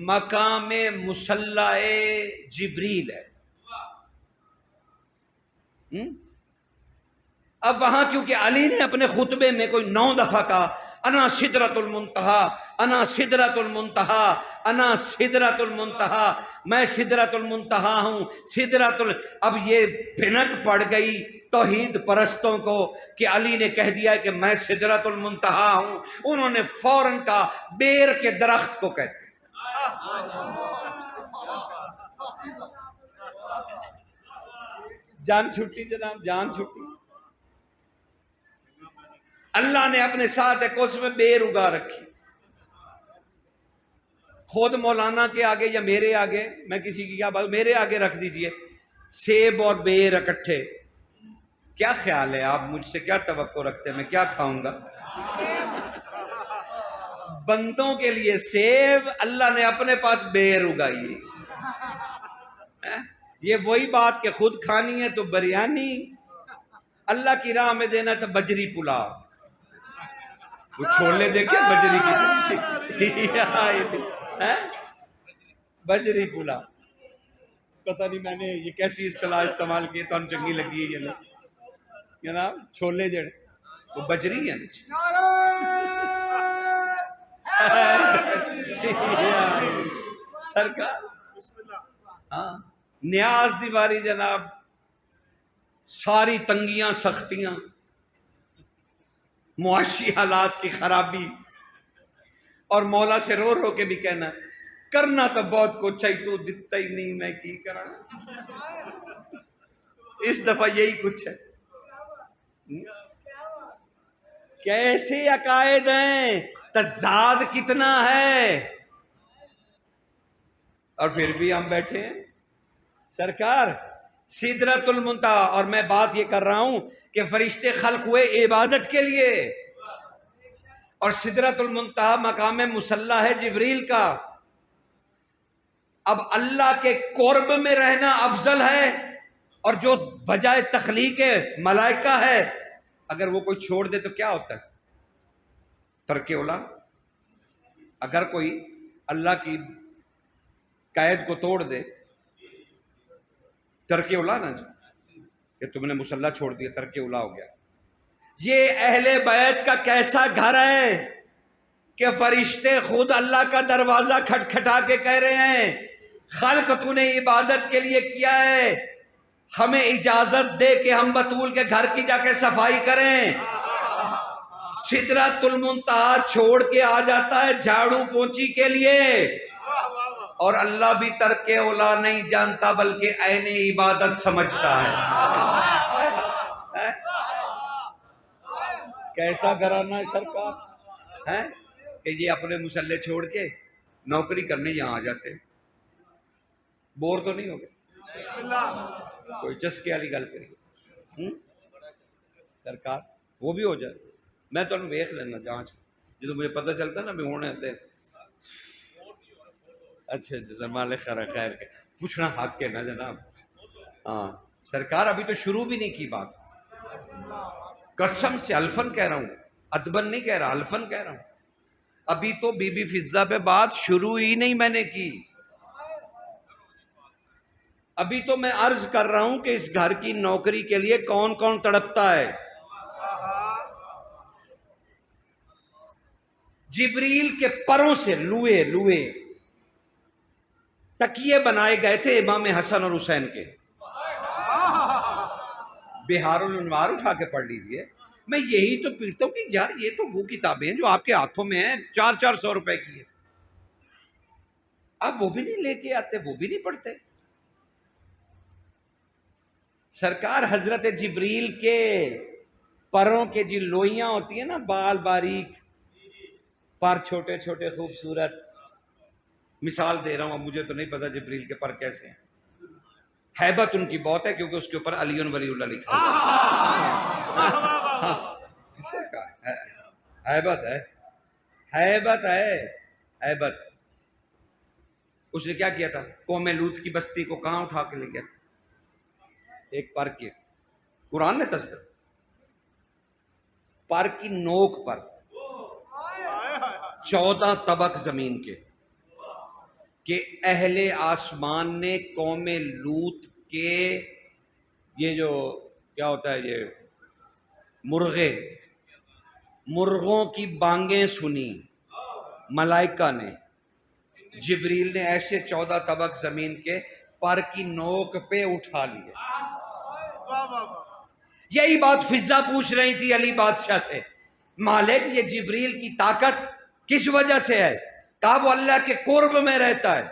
مقام مصلی جبریل ہے۔ اب وہاں کیونکہ علی نے اپنے خطبے میں کوئی 9 دفعہ کہا انا سدرۃ المنتہا، انا سدرۃ المنتہا، انا سدرۃ المنتہا، میں سدرۃ المنتہا ہوں، اب یہ بھنک پڑ گئی توحید پرستوں کو کہ علی نے کہہ دیا کہ میں سدرۃ المنتہا ہوں، انہوں نے فوراً کہا بیر کے درخت کو کہتے ہیں۔ جان چھٹی جناب، جان چھٹی۔ اللہ نے اپنے ساتھ قدس میں بیر اگا رکھی۔ خود مولانا کے آگے یا میرے آگے، میں کسی کی کیا بات، میرے آگے رکھ دیجئے سیب اور بیر اکٹھے، کیا خیال ہے آپ مجھ سے کیا توقع رکھتے ہیں میں کیا کھاؤں گا؟ بندوں کے لیے سیب، اللہ نے اپنے پاس بیر اگائی۔ یہ وہی بات کہ خود کھانی ہے تو بریانی، اللہ کی راہ میں دینا تو بجری پلاؤ۔ وہ چھولے دیکھے بجری کی بجری پلاؤ، پتہ نہیں میں نے یہ کیسی اصطلاح استعمال کی تو ہم چنگی لگی ہے یہ لوگ جناب، چھولے جڑ وہ بجری ہے۔ سرکار ہاں نیاز دیواری جناب، ساری تنگیاں سختیاں، معاشی حالات کی خرابی، اور مولا سے رو رو کے بھی کہنا کرنا تو بہت کچھ ہے تو دتا ہی نہیں میں کی کرا، اس دفعہ یہی کچھ ہے۔ کیسے عقائد ہیں، تضاد کتنا ہے، اور پھر بھی ہم بیٹھے ہیں۔ سرکار سدرۃ المنتہا، اور میں بات یہ کر رہا ہوں کہ فرشتے خلق ہوئے عبادت کے لیے، اور سدرۃ المنتہا مقام مصلی ہے جبریل کا۔ اب اللہ کے قرب میں رہنا افضل ہے، اور جو بجائے تخلیق ملائکہ ہے اگر وہ کوئی چھوڑ دے تو کیا ہوتا ہے؟ ترک اولا۔ اگر کوئی اللہ کی قید کو توڑ دے، ترک اولا نا جی، کہ تم نے مصلی چھوڑ دیا، ترک اولا ہو گیا۔ یہ اہل بیت کا کیسا گھر ہے کہ فرشتے خود اللہ کا دروازہ کھٹکھٹا کے کہہ رہے ہیں خلق تو نے عبادت کے لیے کیا ہے، ہمیں اجازت دے کہ ہم بطول کے گھر کی جا کے صفائی کریں۔ سدرۃ المنتہا چھوڑ کے آ جاتا ہے جھاڑو پونچی کے لیے، اور اللہ بھی ترک اولا نہیں جانتا بلکہ عین عبادت سمجھتا ہے۔ کیسا گھرانہ ہے سرکار ہے کہ یہ اپنے مصلی چھوڑ کے نوکری کرنے یہاں آ جاتے ہیں، بور تو نہیں ہو گئے؟ کوئی چسکے والی گل کریے سرکار وہ بھی ہو جائے میں تمہیں ویخ لینا جانچ جب مجھے پتہ چلتا نا بھی ہونے آتے اچھا سر مالک خیر کے پوچھنا حق کے نا جناب ہاں سرکار ابھی تو شروع بھی نہیں کی بات قسم سے الفن کہہ رہا ہوں ادبن نہیں کہہ رہا الفن کہہ رہا ہوں ابھی تو بی بی فضہ پہ بات شروع ہی نہیں میں نے کی ابھی تو میں عرض کر رہا ہوں کہ اس گھر کی نوکری کے لیے کون کون تڑپتا ہے جبریل کے پروں سے لوے تکیے بنائے گئے تھے امام حسن اور حسین کے بہار الانوار اٹھا کے پڑھ لیجئے میں یہی تو پیڑتا ہوں کہ یار یہ تو وہ کتابیں ہیں جو آپ کے ہاتھوں میں ہیں 400 روپے کی ہے آپ وہ بھی نہیں لے کے آتے وہ بھی نہیں پڑھتے سرکار حضرت جبریل کے پروں کے جو لوئیاں ہوتی ہیں نا بال باریک پر چھوٹے چھوٹے خوبصورت مثال دے رہا ہوں اب مجھے تو نہیں پتا جبریل کے پر کیسے ہیں ہیبت ان کی بہت ہے کیونکہ اس کے اوپر علی ولی اللہ لکھا ہے ہیبت ہے اس نے کیا کیا تھا قوم لوط کی بستی کو کہاں اٹھا کے لے گیا تھا ایک پر کے قرآن نے تذکر پر کی نوک پر 14 طبق زمین کے کہ اہل آسمان نے قوم لوط کے یہ جو کیا ہوتا ہے یہ مرغوں کی بانگیں سنی ملائکہ نے جبریل نے ایسے 14 طبق زمین کے پر کی نوک پہ اٹھا لیے یہی بات فضہ پوچھ رہی تھی علی بادشاہ سے مالک یہ جبریل کی طاقت کس وجہ سے ہے کہا وہ اللہ کے قرب میں رہتا ہے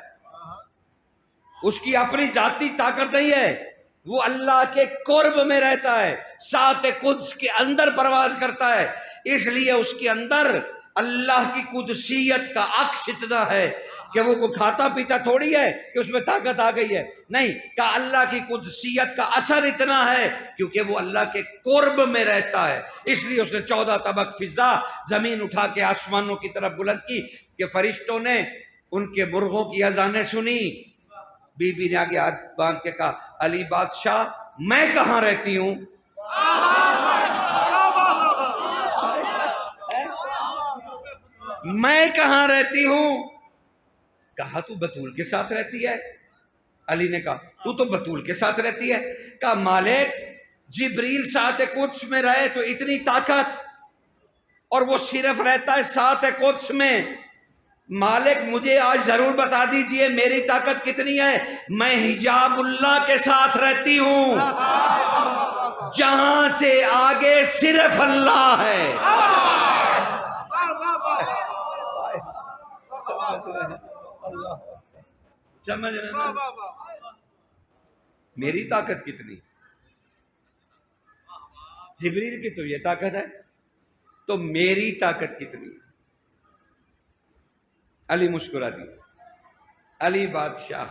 اس کی اپنی ذاتی طاقت نہیں ہے وہ اللہ کے قرب میں رہتا ہے سات قدس کے اندر پرواز کرتا ہے اس لیے اس کے اندر اللہ کی قدسیت کا عکس اتنا ہے کہ وہ کوئی کھاتا پیتا تھوڑی ہے کہ اس میں طاقت آ گئی ہے نہیں کہ اللہ کی قدسیت کا اثر اتنا ہے کیونکہ وہ اللہ کے قرب میں رہتا ہے اس لیے اس نے 14 طبق فضا زمین اٹھا کے آسمانوں کی طرف بلند کی کہ فرشتوں نے ان کے مرغوں کی اذانیں سنی بی بی نے آگے ہاتھ باندھ کے کہا علی بادشاہ میں کہاں رہتی ہوں میں کہاں رہتی ہوں کہا تو بطول کے ساتھ رہتی ہے علی نے کہا تو بطول کے ساتھ رہتی ہے کہا مالک جبریل سات قدس میں رہے تو اتنی طاقت اور وہ صرف رہتا ہے سات قدس میں مالک مجھے آج ضرور بتا دیجئے میری طاقت کتنی ہے میں حجاب اللہ کے ساتھ رہتی ہوں جہاں سے آگے صرف اللہ ہے سمجھ رہے ہیں میری طاقت کتنی جبریل کی تو یہ طاقت ہے تو میری طاقت کتنی علی مسکرا دی علی بادشاہ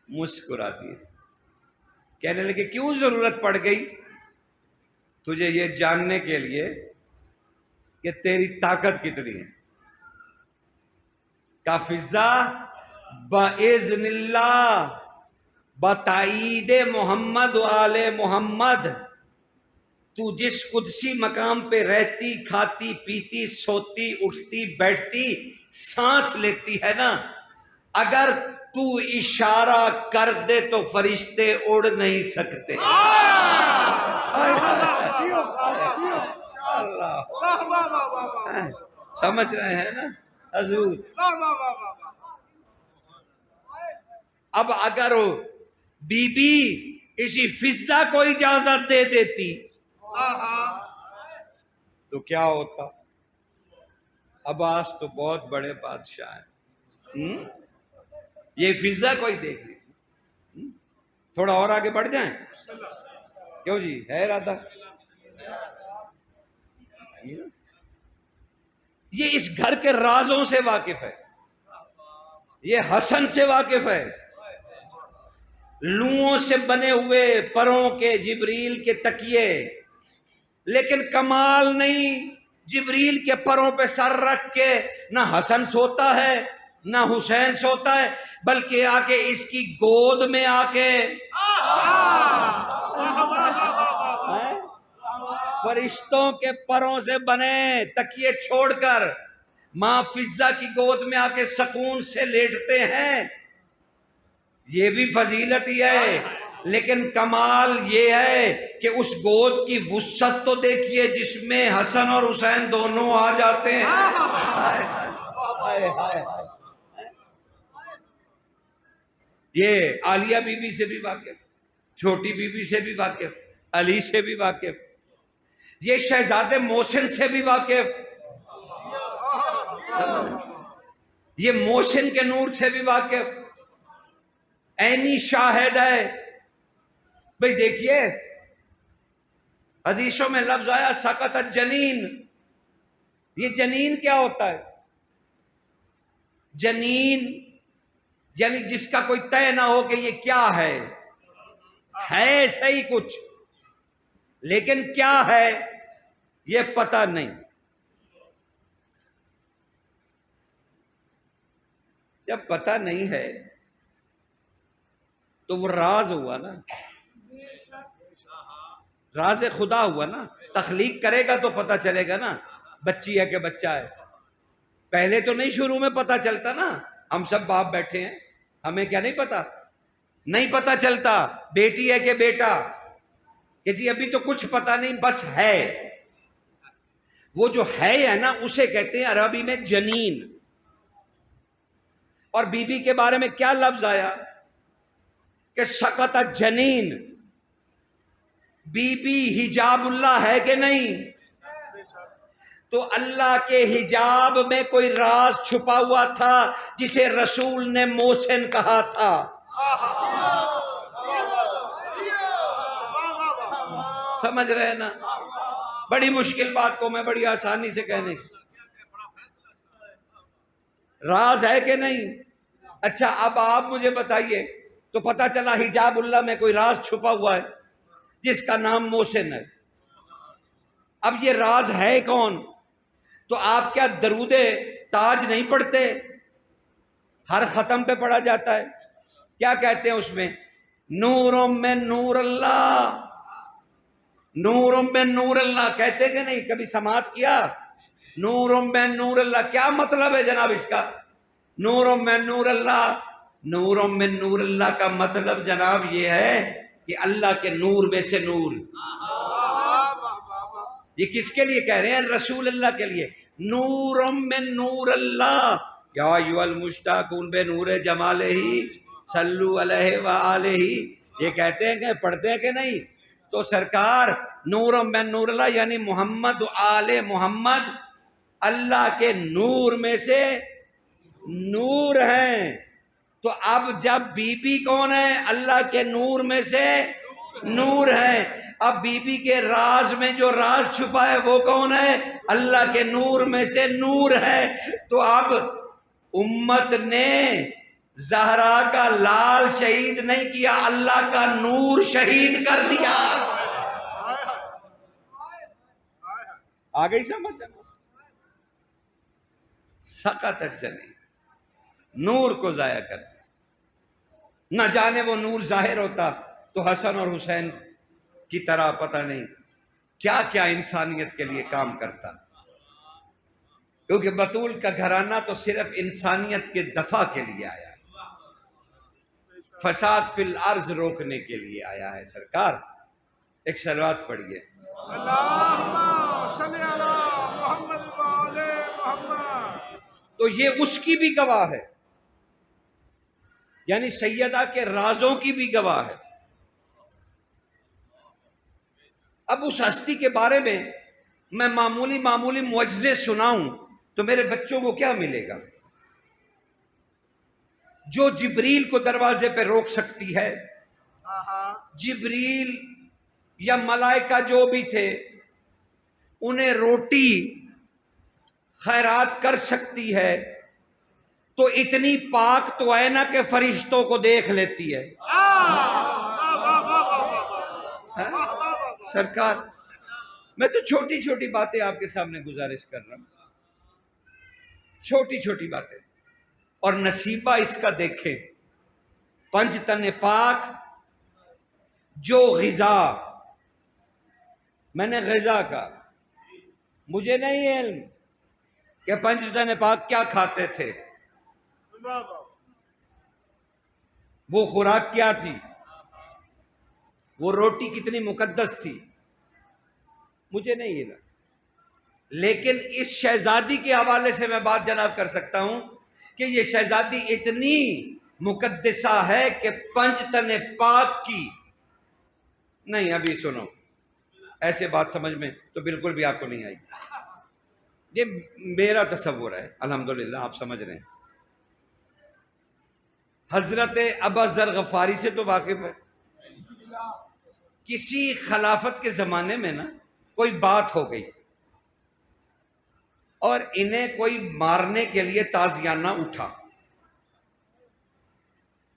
مسکرا دی کہنے لگے کیوں ضرورت پڑ گئی تجھے یہ جاننے کے لیے کہ تیری طاقت کتنی ہے کا فضا باذن اللہ بتائید محمد و آل محمد تو جس قدسی مقام پہ رہتی کھاتی پیتی سوتی اٹھتی بیٹھتی سانس لیتی ہے نا اگر تو اشارہ کر دے تو فرشتے اڑ نہیں سکتے سمجھ رہے ہیں نا حضور اب اگر بی بی اسی فضا کو اجازت دے دیتی تو کیا ہوتا عباس تو بہت بڑے بادشاہ ہیں یہ فضا کو ہی دیکھ لیجیے تھوڑا اور آگے بڑھ جائیں کیوں جی ہے ارادہ یہ اس گھر کے رازوں سے واقف ہے یہ حسن سے واقف ہے لوؤں سے بنے ہوئے پروں کے جبریل کے تکیے، لیکن کمال نہیں، جبریل کے پروں پہ سر رکھ کے نہ حسن سوتا ہے نہ حسین سوتا ہے، بلکہ آ کے اس کی گود میں آ کے فرشتوں کے پروں سے بنے تکیے چھوڑ کر ماں فضہ کی گود میں آ کے سکون سے لیٹتے ہیں۔ یہ بھی فضیلت ہی ہے، لیکن کمال یہ ہے کہ اس گود کی وسعت تو دیکھیے جس میں حسن اور حسین دونوں آ جاتے ہیں۔ یہ عالیہ بی بی سے بھی واقف، چھوٹی بی بی سے بھی واقف، علی سے بھی واقف، یہ شہزادے محسن سے بھی واقف، یہ محسن کے نور سے بھی واقف، عینی شاہد ہے۔ بھئی دیکھیے حدیثوں میں لفظ آیا سقط الجنین، یہ جنین کیا ہوتا ہے؟ جنین یعنی جس کا کوئی طے نہ ہو کہ یہ کیا ہے صحیح کچھ، لیکن کیا ہے یہ پتہ نہیں۔ جب پتہ نہیں ہے تو وہ راز ہوا نا، راز خدا ہوا نا۔ تخلیق کرے گا تو پتہ چلے گا نا بچی ہے کہ بچہ ہے، پہلے تو نہیں شروع میں پتہ چلتا نا۔ ہم سب باپ بیٹھے ہیں، ہمیں کیا نہیں پتا؟ نہیں پتہ چلتا بیٹی ہے کہ بیٹا، کہ جی ابھی تو کچھ پتہ نہیں، بس ہے۔ وہ جو ہے نا اسے کہتے ہیں عربی میں جنین۔ اور بی بی کے بارے میں کیا لفظ آیا کہ سقط جنین، بی بی حجاب اللہ ہے کہ نہیں؟ تو اللہ کے حجاب میں کوئی راز چھپا ہوا تھا جسے رسول نے محسن کہا تھا۔ سمجھ رہے ہیں نا؟ بڑی مشکل بات کو میں بڑی آسانی سے کہنے، راز ہے کہ نہیں؟ اچھا اب آپ مجھے بتائیے، تو پتہ چلا حجاب اللہ میں کوئی راز چھپا ہوا ہے جس کا نام محسن ہے۔ اب یہ راز ہے کون؟ تو آپ کیا درود تاج نہیں پڑھتے؟ ہر ختم پہ پڑھا جاتا ہے، کیا کہتے ہیں اس میں؟ نوروں میں نور اللہ، نوروں میں نور اللہ کہتے کہ نہیں؟ کبھی سماعت کیا؟ نوروں میں نور اللہ کیا مطلب ہے جناب اس کا؟ نوروں میں نور اللہ، نوروں میں نور اللہ کا مطلب جناب یہ ہے کہ اللہ کے نور میں سے نور۔ یہ کس کے لیے کہہ رہے ہیں؟ رسول اللہ کے لیے۔ نوروں میں نور اللہ، یا ایھا المشتاقون بنور جمالہ صلو علیہ وآلہ، یہ کہتے ہیں کہ پڑھتے ہیں کہ نہیں؟ تو سرکار نوروں میں نور اللہ یعنی محمد و آل محمد اللہ کے نور میں سے نور ہیں۔ تو اب جب بی بی کون ہے؟ اللہ کے نور میں سے نور ہے۔ اب بی بی کے راز میں جو راز چھپا ہے وہ کون ہے؟ اللہ کے نور میں سے نور ہے۔ تو اب امت نے زہرا کا لال شہید نہیں کیا، اللہ کا نور شہید کر دیا۔ آگئی سمجھ جانا؟ سقط الجنین، نور کو ضائع کر دیا۔ نہ جانے وہ نور ظاہر ہوتا تو حسن اور حسین کی طرح پتہ نہیں کیا کیا انسانیت کے لیے کام کرتا، کیونکہ بطول کا گھرانہ تو صرف انسانیت کے دفع کے لیے آیا ہے، فساد فی الارض روکنے کے لیے آیا ہے۔ سرکار ایک صلوات پڑھیے، اللہم صلی علی محمد وآل محمد۔ تو یہ اس کی بھی گواہ ہے، یعنی سیدہ کے رازوں کی بھی گواہ ہے۔ اب اس ہستی کے بارے میں معمولی معجزے سناؤں تو میرے بچوں کو کیا ملے گا؟ جو جبریل کو دروازے پہ روک سکتی ہے، جبریل یا ملائکہ جو بھی تھے انہیں روٹی خیرات کر سکتی ہے، تو اتنی پاک تو ہے نا کہ فرشتوں کو دیکھ لیتی ہے۔ سرکار میں تو چھوٹی چھوٹی باتیں آپ کے سامنے گزارش کر رہا ہوں، چھوٹی چھوٹی باتیں، اور نصیبہ اس کا دیکھیں، پنج تن پاک جو غذا، میں نے غذا کا، مجھے نہیں علم کہ پنج تن پاک کیا کھاتے تھے، وہ خوراک کیا تھی، وہ روٹی کتنی مقدس تھی، مجھے نہیں علم، لیکن اس شہزادی کے حوالے سے میں بات جناب کر سکتا ہوں کہ یہ شہزادی اتنی مقدسہ ہے کہ پنج تن پاک کی نہیں، ابھی سنو، ایسے بات سمجھ میں تو بالکل بھی آپ کو نہیں آئی، یہ میرا تصور ہے، الحمدللہ آپ سمجھ رہے ہیں۔ حضرت ابا ذر غفاری سے تو واقف ہے، کسی خلافت کے زمانے میں نا کوئی بات ہو گئی اور انہیں کوئی مارنے کے لیے تازیانہ اٹھا،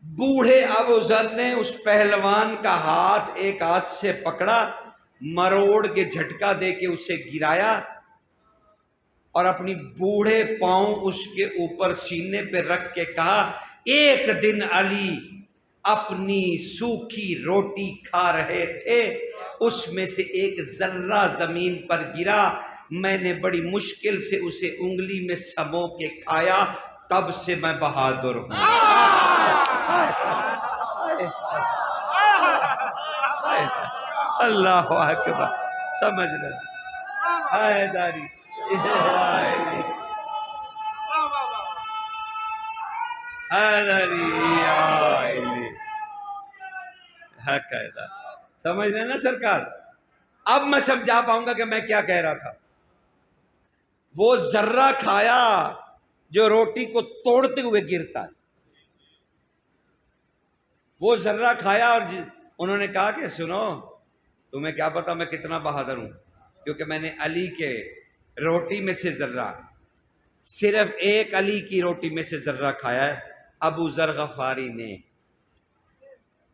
بوڑھے ابو ذر نے اس پہلوان کا ہاتھ ایک ہاتھ سے پکڑا، مروڑ کے جھٹکا دے کے اسے گرایا اور اپنی بوڑھے پاؤں اس کے اوپر سینے پہ رکھ کے کہا، ایک دن علی اپنی سوکھی روٹی کھا رہے تھے، اس میں سے ایک ذرہ زمین پر گرا، میں نے بڑی مشکل سے اسے انگلی میں سمو کے کھایا، تب سے میں بہادر ہوں۔ اللہ اکبر، سمجھ رہے آئے داری سمجھ رہے نا سرکار؟ اب میں سمجھا پاؤں گا کہ میں کیا کہہ رہا تھا۔ وہ ذرہ کھایا جو روٹی کو توڑتے ہوئے گرتا ہے، وہ ذرہ کھایا، اور انہوں نے کہا کہ سنو، تمہیں کیا پتا میں کتنا بہادر ہوں، کیونکہ میں نے علی کے روٹی میں سے ذرہ، صرف ایک علی کی روٹی میں سے ذرہ کھایا ہے، ابو ذر غفاری نے،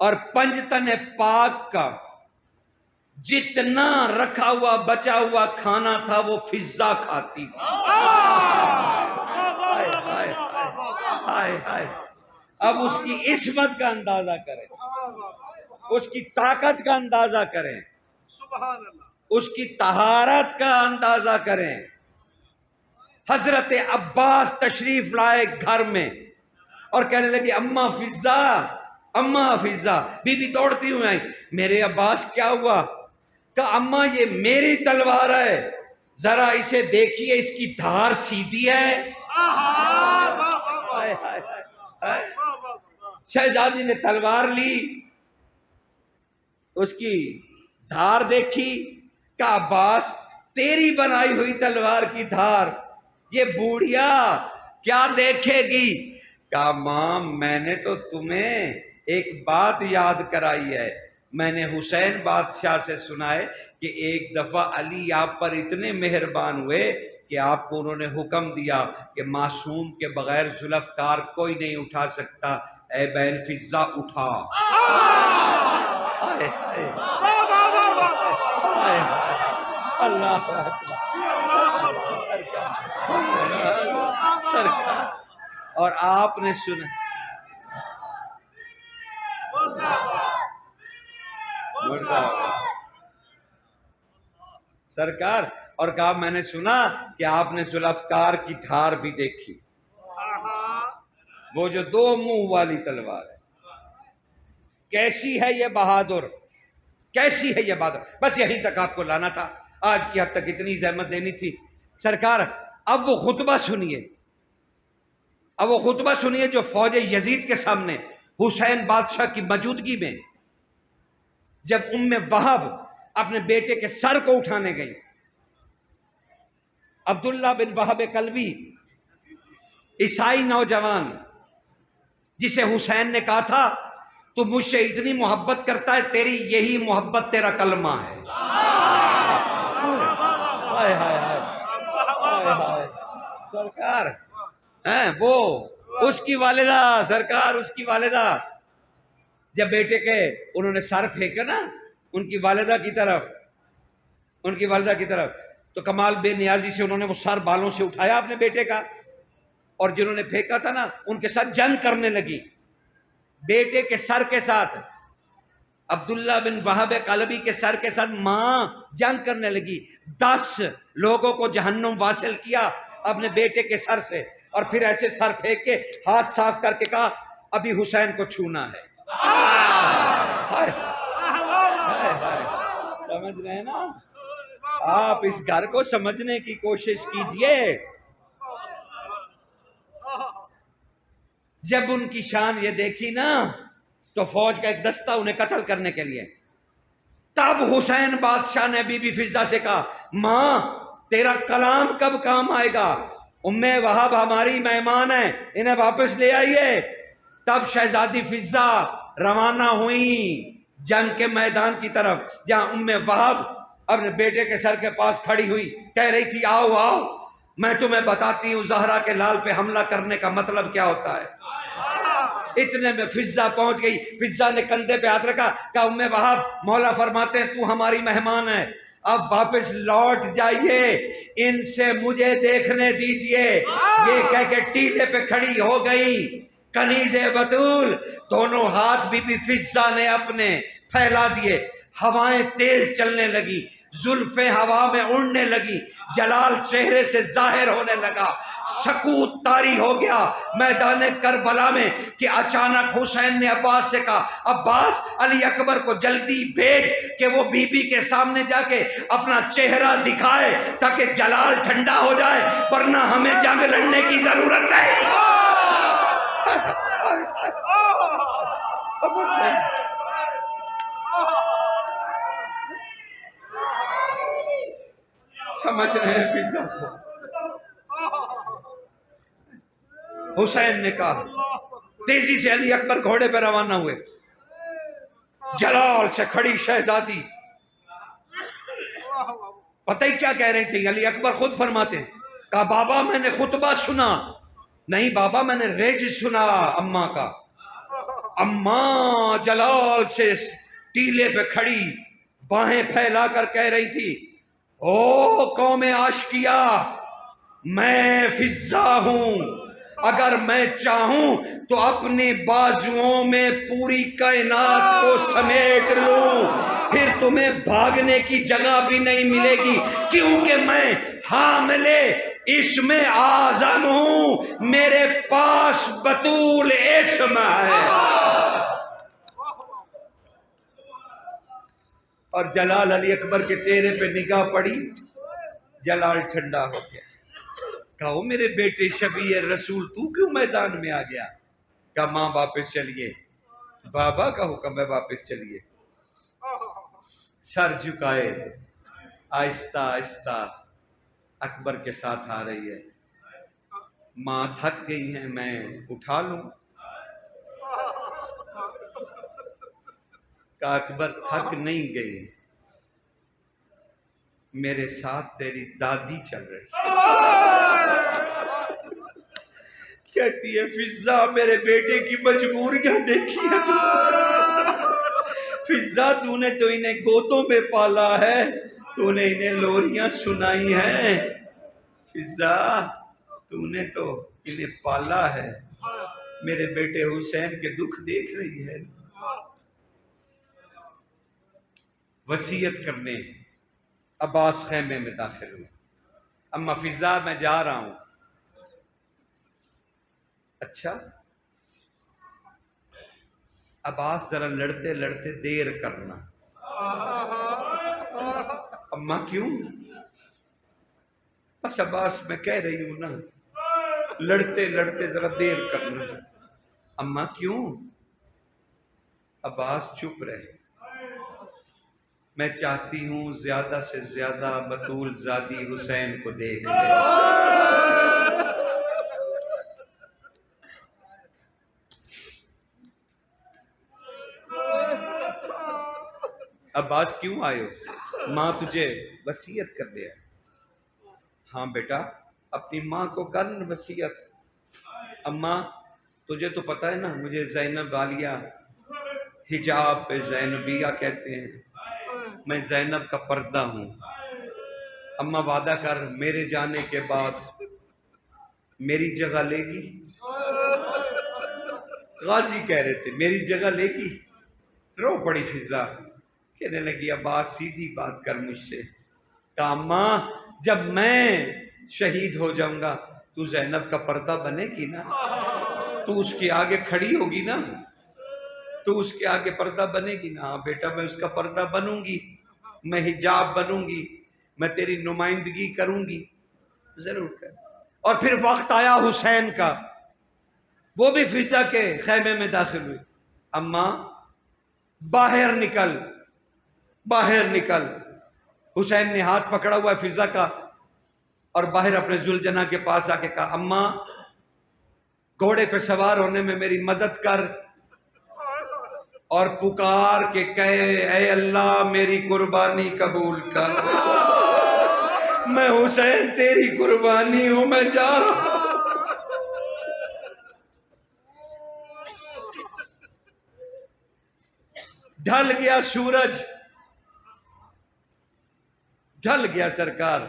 اور پنج تن پاک کا جتنا رکھا ہوا بچا ہوا کھانا تھا وہ فضا کھاتی تھی۔ اب اس کی عصمت کا اندازہ کریں، اس کی طاقت کا اندازہ کریں، سبحان اللہ، اس کی طہارت کا اندازہ کریں۔ حضرت عباس تشریف لائے گھر میں اور کہنے لگے، اماں فضا، اماں فضا، بی بی توڑتی ہوئی آئی، میرے عباس کیا ہوا؟ کہا اماں یہ میری تلوار ہے، ذرا اسے دیکھیے، اس کی دھار سیدھی ہے۔ شہزادی نے تلوار لی، اس کی دھار دیکھی، کہا عباس تیری بنائی ہوئی تلوار کی دھار یہ بوڑھیا کیا دیکھے گی؟ کہا ماں میں نے تو تمہیں ایک بات یاد کرائی ہے، میں نے حسین بادشاہ سے سنا ہے کہ ایک دفعہ علی آپ پر اتنے مہربان ہوئے کہ آپ کو انہوں نے حکم دیا کہ معصوم کے بغیر ذوالفقار کوئی نہیں اٹھا سکتا، اے بہن فضا اٹھا۔ اللہ سرکار، اور آپ نے سنا سرکار، اور کہا میں نے سنا کہ آپ نے ذوالفقار کی دھار بھی دیکھی، وہ جو دو منہ والی تلوار ہے۔ کیسی ہے یہ بہادر، کیسی ہے یہ بہادر؟ بس یہیں تک آپ کو لانا تھا، آج کی حد تک اتنی زحمت دینی تھی۔ سرکار اب وہ خطبہ سنیے، اب وہ خطبہ سنیے جو فوج یزید کے سامنے حسین بادشاہ کی موجودگی میں جب وہب اپنے بیٹے کے سر کو اٹھانے گئی، عبداللہ بن وہب کلبی عیسائی نوجوان جسے حسین نے کہا تھا تو مجھ سے اتنی محبت کرتا ہے، تیری یہی محبت تیرا کلمہ ہے۔ ہائے ہائے ہائے ہائے ہائے سرکار، وہ اس کی والدہ، سرکار اس کی والدہ جب بیٹے کے انہوں نے سر پھینکا نا ان کی والدہ کی طرف تو کمال بے نیازی سے انہوں نے وہ سر بالوں سے اٹھایا اپنے بیٹے کا، اور جنہوں نے پھینکا تھا نا ان کے ساتھ جنگ کرنے لگی بیٹے کے سر کے ساتھ۔ عبداللہ بن وہب قلبی کے سر کے ساتھ ماں جنگ کرنے لگی، 10 لوگوں کو جہنم واصل کیا اپنے بیٹے کے سر سے، اور پھر ایسے سر پھینک کے ہاتھ صاف کر کے کہا ابھی حسین کو چھونا ہے۔ ہائے ہائے ہائے، سمجھ رہے ہیں نا آپ؟ اس گھر کو سمجھنے کی کوشش کیجئے۔ جب ان کی شان یہ دیکھی نا تو فوج کا ایک دستہ انہیں قتل کرنے کے لیے، تب حسین بادشاہ نے بی بی فضہ سے کہا ماں تیرا کلام کب کام آئے گا؟ ام وہب ہماری مہمان ہیں، انہیں واپس لے آئیے۔ تب شہزادی فضہ روانہ ہوئی جنگ کے میدان کی طرف، جہاں ام وہب اپنے بیٹے کے سر کے پاس کھڑی ہوئی کہہ رہی تھی آؤ آؤ میں تمہیں بتاتی ہوں زہرا کے لال پہ حملہ کرنے کا مطلب کیا ہوتا ہے۔ اتنے میں فضہ پہنچ گئی، فضہ نے کندھے پہ ہاتھ رکھا، کہا ام وہب مولا فرماتے ہیں تو ہماری مہمان ہے، اب واپس لوٹ جائیے، ان سے مجھے دیکھنے دیجئے۔ یہ کہہ کے ٹیلے پہ کھڑی ہو گئی کنیز بطول، دونوں ہاتھ بی بی فضہ نے اپنے پھیلا دیے، ہوائیں تیز چلنے لگی، زلفیں ہوا میں اڑنے لگی، جلال چہرے سے ظاہر ہونے لگا، سکوت طاری ہو گیا میدان کربلا میں کہ اچانک حسین نے عباس سے کہا عباس علی اکبر کو جلدی بھیج کہ وہ بی بی کے سامنے جا کے اپنا چہرہ دکھائے تاکہ جلال ٹھنڈا ہو جائے، ورنہ ہمیں جنگ لڑنے کی ضرورت نہیں۔ سمجھ رہے ہیں؟ سمجھ رہے ہیں فضہ کو؟ حسین نے کہا، تیزی سے علی اکبر گھوڑے پہ روانہ ہوئے، جلال سے کھڑی شہزادی پتہ ہی کیا کہہ رہی تھی، علی اکبر خود فرماتے ہیں، کہا بابا میں نے خطبہ سنا، نہیں بابا میں نے ریج سنا اماں کا۔ اماں جلال سے ٹیلے پہ کھڑی باہیں پھیلا کر کہہ رہی تھی، او قوم عاشقیہ میں فضہ ہوں، اگر میں چاہوں تو اپنی بازوؤں میں پوری کائنات کو سمیٹ لوں، پھر تمہیں بھاگنے کی جگہ بھی نہیں ملے گی، کیونکہ میں حامل اسم اعظم ہوں، میرے پاس بطول اسم ہے۔ اور جلال علی اکبر کے چہرے پہ نگاہ پڑی، جلال ٹھنڈا ہو گیا، کہا میرے بیٹے شبیہ رسول تو کیوں میدان میں آ گیا؟ کہا ماں واپس چلیے، بابا کا حکم ہے واپس چلیے۔ سر جھکائے، آہستہ آہستہ اکبر کے ساتھ آ رہی ہے، ماں تھک گئی ہیں میں اٹھا لوں؟ کہا اکبر تھک نہیں گئی، میرے ساتھ تیری دادی چل رہی۔ کہتی ہے فضہ میرے بیٹے کی مجبوریاں دیکھی ہیں فضہ تو نے تو انہیں گودوں میں پالا ہے، تو نے انہیں لوریاں سنائی ہیں، فضہ تو نے تو انہیں پالا ہے، میرے بیٹے حسین کے دکھ دیکھ رہی ہے۔ وصیت کرنے عباس خیمے میں داخل ہوئے، اما فضہ میں جا رہا ہوں۔ اچھا عباس ذرا لڑتے لڑتے دیر کرنا۔ اما کیوں؟ بس عباس میں کہہ رہی ہوں نا لڑتے لڑتے ذرا دیر کرنا۔ اما کیوں؟ عباس چپ رہے، میں چاہتی ہوں زیادہ سے زیادہ بطول زادی حسین کو دیکھ لے۔ عباس کیوں آئے ہو؟ ماں تجھے وصیت کر دیا۔ ہاں بیٹا اپنی ماں کو کر وصیت۔ اماں تجھے تو پتہ ہے نا مجھے زینب عالیہ حجاب پہ زینبیہ کہتے ہیں، میں زینب کا پردہ ہوں۔ اماں وعدہ کر میرے جانے کے بعد میری جگہ لے گی؟ غازی کہہ رہے تھے میری جگہ لے گی؟ رو پڑی فضا، کہنے لگی عباس سیدھی بات کر مجھ سے۔ کہا اماں جب میں شہید ہو جاؤں گا تو زینب کا پردہ بنے گی نا، تو اس کے آگے کھڑی ہوگی نا، تو اس کے آگے پردہ بنے گی نا؟ ہاں بیٹا میں اس کا پردہ بنوں گی، میں حجاب بنوں گی، میں تیری نمائندگی کروں گی، ضرور کر۔ اور پھر وقت آیا حسین کا، وہ بھی فضا کے خیمے میں داخل ہوئی۔ اماں باہر نکل، باہر نکل۔ حسین نے ہاتھ پکڑا ہوا ہے فضا کا اور باہر اپنے ذوالجناح کے پاس آ کے کہا اماں گھوڑے پہ سوار ہونے میں میری مدد کر، اور پکار کے کہے اے اللہ میری قربانی قبول کر، میں حسین تیری قربانی ہوں، میں جا رہا ہوں۔ ڈھل گیا سورج، ڈھل گیا سرکار،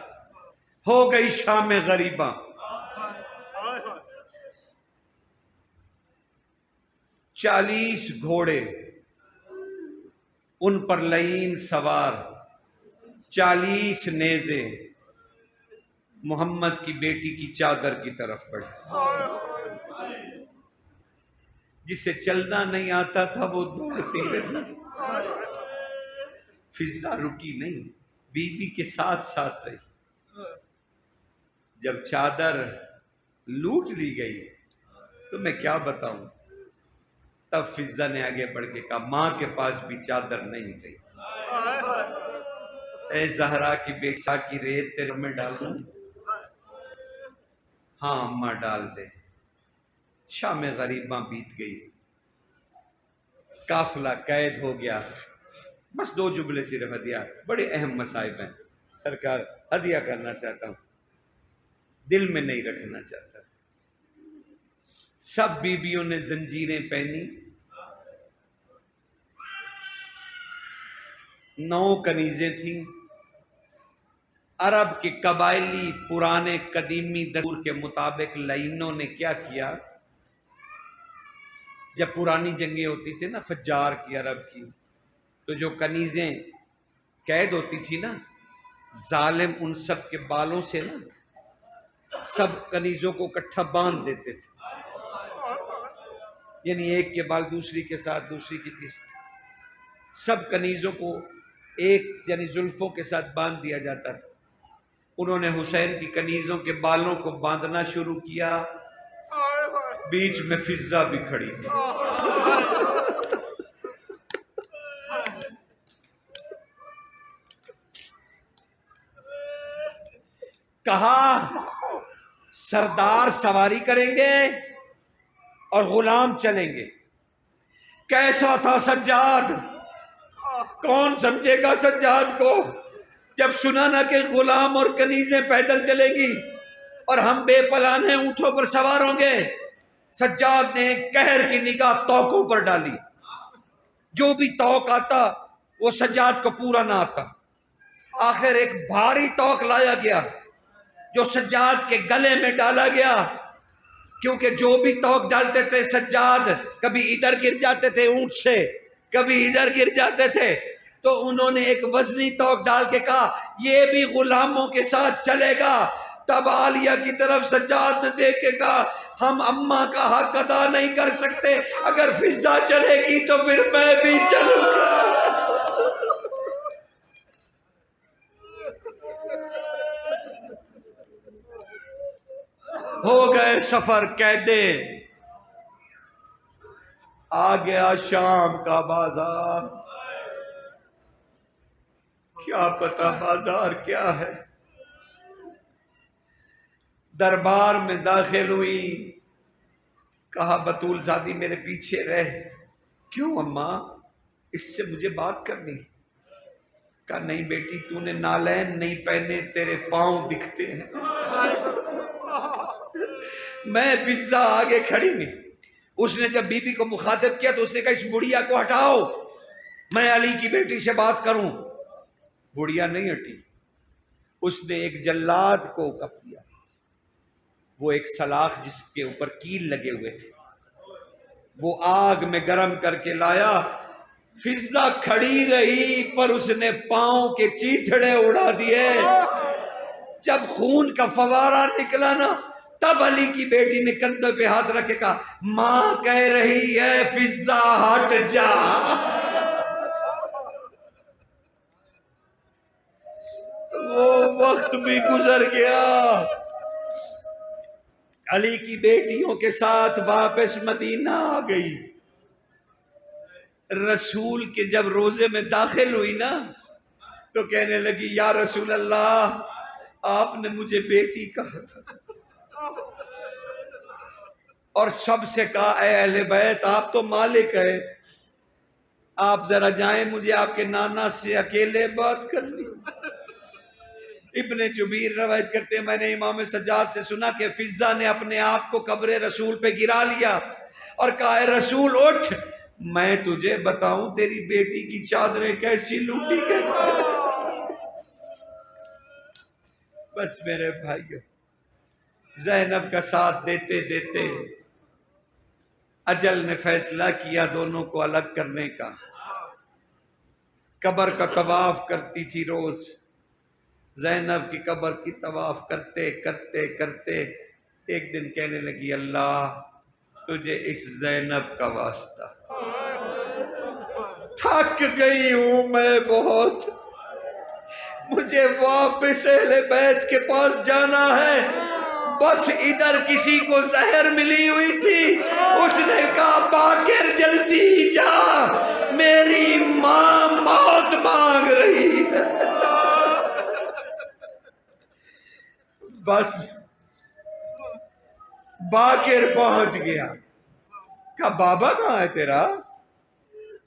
ہو گئی شام غریباں۔ 40 گھوڑے، ان پر لعین سوار، 40 نیزے محمد کی بیٹی کی چادر کی طرف بڑھے۔ جسے چلنا نہیں آتا تھا وہ دوڑتی رہی، فضا رکی نہیں، بیوی کے ساتھ ساتھ رہی۔ جب چادر لوٹ لی گئی تو میں کیا بتاؤں، تب فضا نے آگے بڑھ کے کہا ماں کے پاس بھی چادر نہیں رہی، اے زہرا کی بیٹا کی ریت تیرے میں ڈالوں؟ ہاں اماں ڈال دے۔ شام غریباں بیت گئی، قافلہ قید ہو گیا۔ بس 2 جملے صرف ہدیہ، بڑے اہم مصائب ہیں سرکار، ہدیہ کرنا چاہتا ہوں، دل میں نہیں رکھنا چاہتا۔ سب بیویوں نے زنجیریں پہنی، 9 کنیزیں تھیں۔ عرب کے قبائلی پرانے قدیمی دستور کے مطابق لعینوں نے کیا کیا، جب پرانی جنگیں ہوتی تھی نا فجار کی عرب کی، تو جو کنیزیں قید ہوتی تھی نا، ظالم ان سب کے بالوں سے نا سب کنیزوں کو اکٹھا باندھ دیتے تھے، یعنی ایک کے بال دوسری کے ساتھ، دوسری کی تیسری، سب کنیزوں کو ایک یعنی زلفوں کے ساتھ باندھ دیا جاتا تھا۔ انہوں نے حسین کی کنیزوں کے بالوں کو باندھنا شروع کیا، بیچ میں فضا بھی کھڑی تھی۔ کہا سردار سواری کریں گے اور غلام چلیں گے۔ کیسا تھا سجاد، کون سمجھے گا سجاد کو جب سنا نا کہ غلام اور کنیزیں پیدل چلیں گی اور ہم بے پلانے اونٹوں پر سوار ہوں گے۔ سجاد نے ایک قہر کی نگاہ توقوں پر ڈالی، جو بھی توق آتا وہ سجاد کو پورا نہ آتا۔ آخر ایک بھاری توق لایا گیا جو سجاد کے گلے میں ڈالا گیا، کیونکہ جو بھی توق ڈالتے تھے سجاد کبھی ادھر گر جاتے تھے اونٹ سے، کبھی ادھر گر جاتے تھے، تو انہوں نے ایک وزنی توق ڈال کے کہا یہ بھی غلاموں کے ساتھ چلے گا۔ تب عالیہ کی طرف سجاد نے دیکھ کے کہا ہم اماں کا حق ادا نہیں کر سکتے، اگر فضا چلے گی تو پھر میں بھی چلوں گا۔ ہو گئے سفر قیدے، آ گیا شام کا بازار، کیا پتا بازار کیا ہے۔ دربار میں داخل ہوئی، کہا بطول زادی میرے پیچھے رہ۔ کیوں اماں، اس سے مجھے بات کرنی؟ کہا نہیں بیٹی تو نے نالین نہیں پہنے، تیرے پاؤں دکھتے ہیں۔ میں فضا آگے کھڑی نہیں، اس نے جب بی بی کو مخاطب کیا تو اس نے کہا اس بڑھیا کو ہٹاؤ، میں علی کی بیٹی سے بات کروں۔ بڑھیا نہیں ہٹی، اس نے ایک جلاد کو کپ کیا، وہ ایک سلاخ جس کے اوپر کیل لگے ہوئے تھے، وہ آگ میں گرم کر کے لایا، فضا کھڑی رہی پر اس نے پاؤں کے چیتھڑے اڑا دیے۔ جب خون کا فوارہ نکلا نا، تب علی کی بیٹی نے کندھے پہ ہاتھ رکھ کے کہا ماں کہہ رہی ہے فضا ہٹ جا۔ وہ وقت بھی گزر گیا، علی کی بیٹیوں کے ساتھ واپس مدینہ آ گئی۔ رسول کے جب روزے میں داخل ہوئی نا تو کہنے لگی یا رسول اللہ آپ نے مجھے بیٹی کہا تھا، اور سب سے کہا اے اہل بیت آپ تو مالک ہے، آپ ذرا جائیں مجھے آپ کے نانا سے اکیلے بات کرنی۔ ابن جبیر روایت کرتے ہیں میں نے امام سجاد سے سنا کہ فضا نے اپنے آپ کو قبر رسول پہ گرا لیا اور کہا اے رسول اٹھ، میں تجھے بتاؤں تیری بیٹی کی چادریں کیسی لوٹی گئی۔ بس میرے بھائیو، زینب کا ساتھ دیتے دیتے اجل نے فیصلہ کیا دونوں کو الگ کرنے کا۔ قبر کا طواف کرتی تھی روز، زینب کی قبر کی طواف کرتے کرتے کرتے ایک دن کہنے لگی اللہ تجھے اس زینب کا واسطہ، تھک گئی ہوں میں بہت، مجھے واپس اہل بیت کے پاس جانا ہے۔ بس ادھر کسی کو زہر ملی ہوئی تھی، اس نے کہا باقر جلدی جا، میری ماں موت مانگ رہی ہے۔ بس باقر پہنچ گیا، کہا بابا کہاں ہے تیرا؟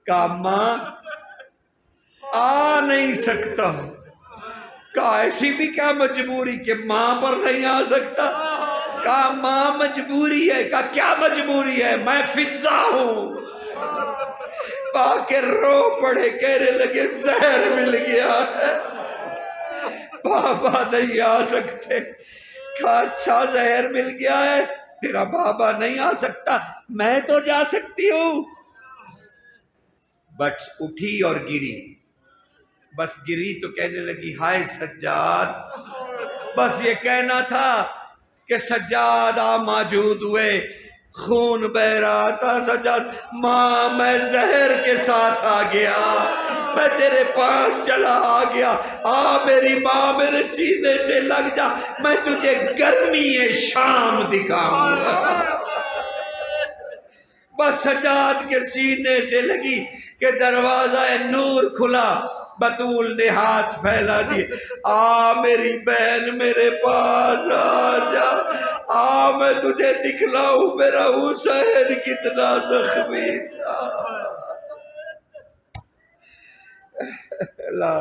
کہا ماں آ نہیں سکتا ہوں۔ کہا ایسی بھی کیا مجبوری کہ ماں پر نہیں آ سکتا؟ کہا ماں مجبوری ہے۔ کہا کیا مجبوری ہے؟ میں فضا ہوں۔ باقر رو پڑے، کہنے لگے زہر مل گیا ہے، بابا نہیں آ سکتے۔ کہا اچھا زہر مل گیا ہے، تیرا بابا نہیں آ سکتا، میں تو جا سکتی ہوں۔ بٹ اٹھی اور گری، بس گری تو کہنے لگی ہائے سجاد، بس یہ کہنا تھا کہ سجاد آ موجود ہوئے، خون بہ رہا تھا سجاد، ماں میں زہر کے ساتھ آ گیا، میں تیرے پاس چلا آ گیا، آ میری ماں میرے سینے سے لگ جا، میں تجھے گرمی شام دکھاؤں گا۔ بس سجاد کے سینے سے لگی کہ دروازہ نور کھلا، بطول نے ہاتھ پھیلا دیے، آ میری بہن میرے پاس آ جا، آ میں تجھے دکھلاؤں میرا حسین کتنا زخمی تھا۔ لا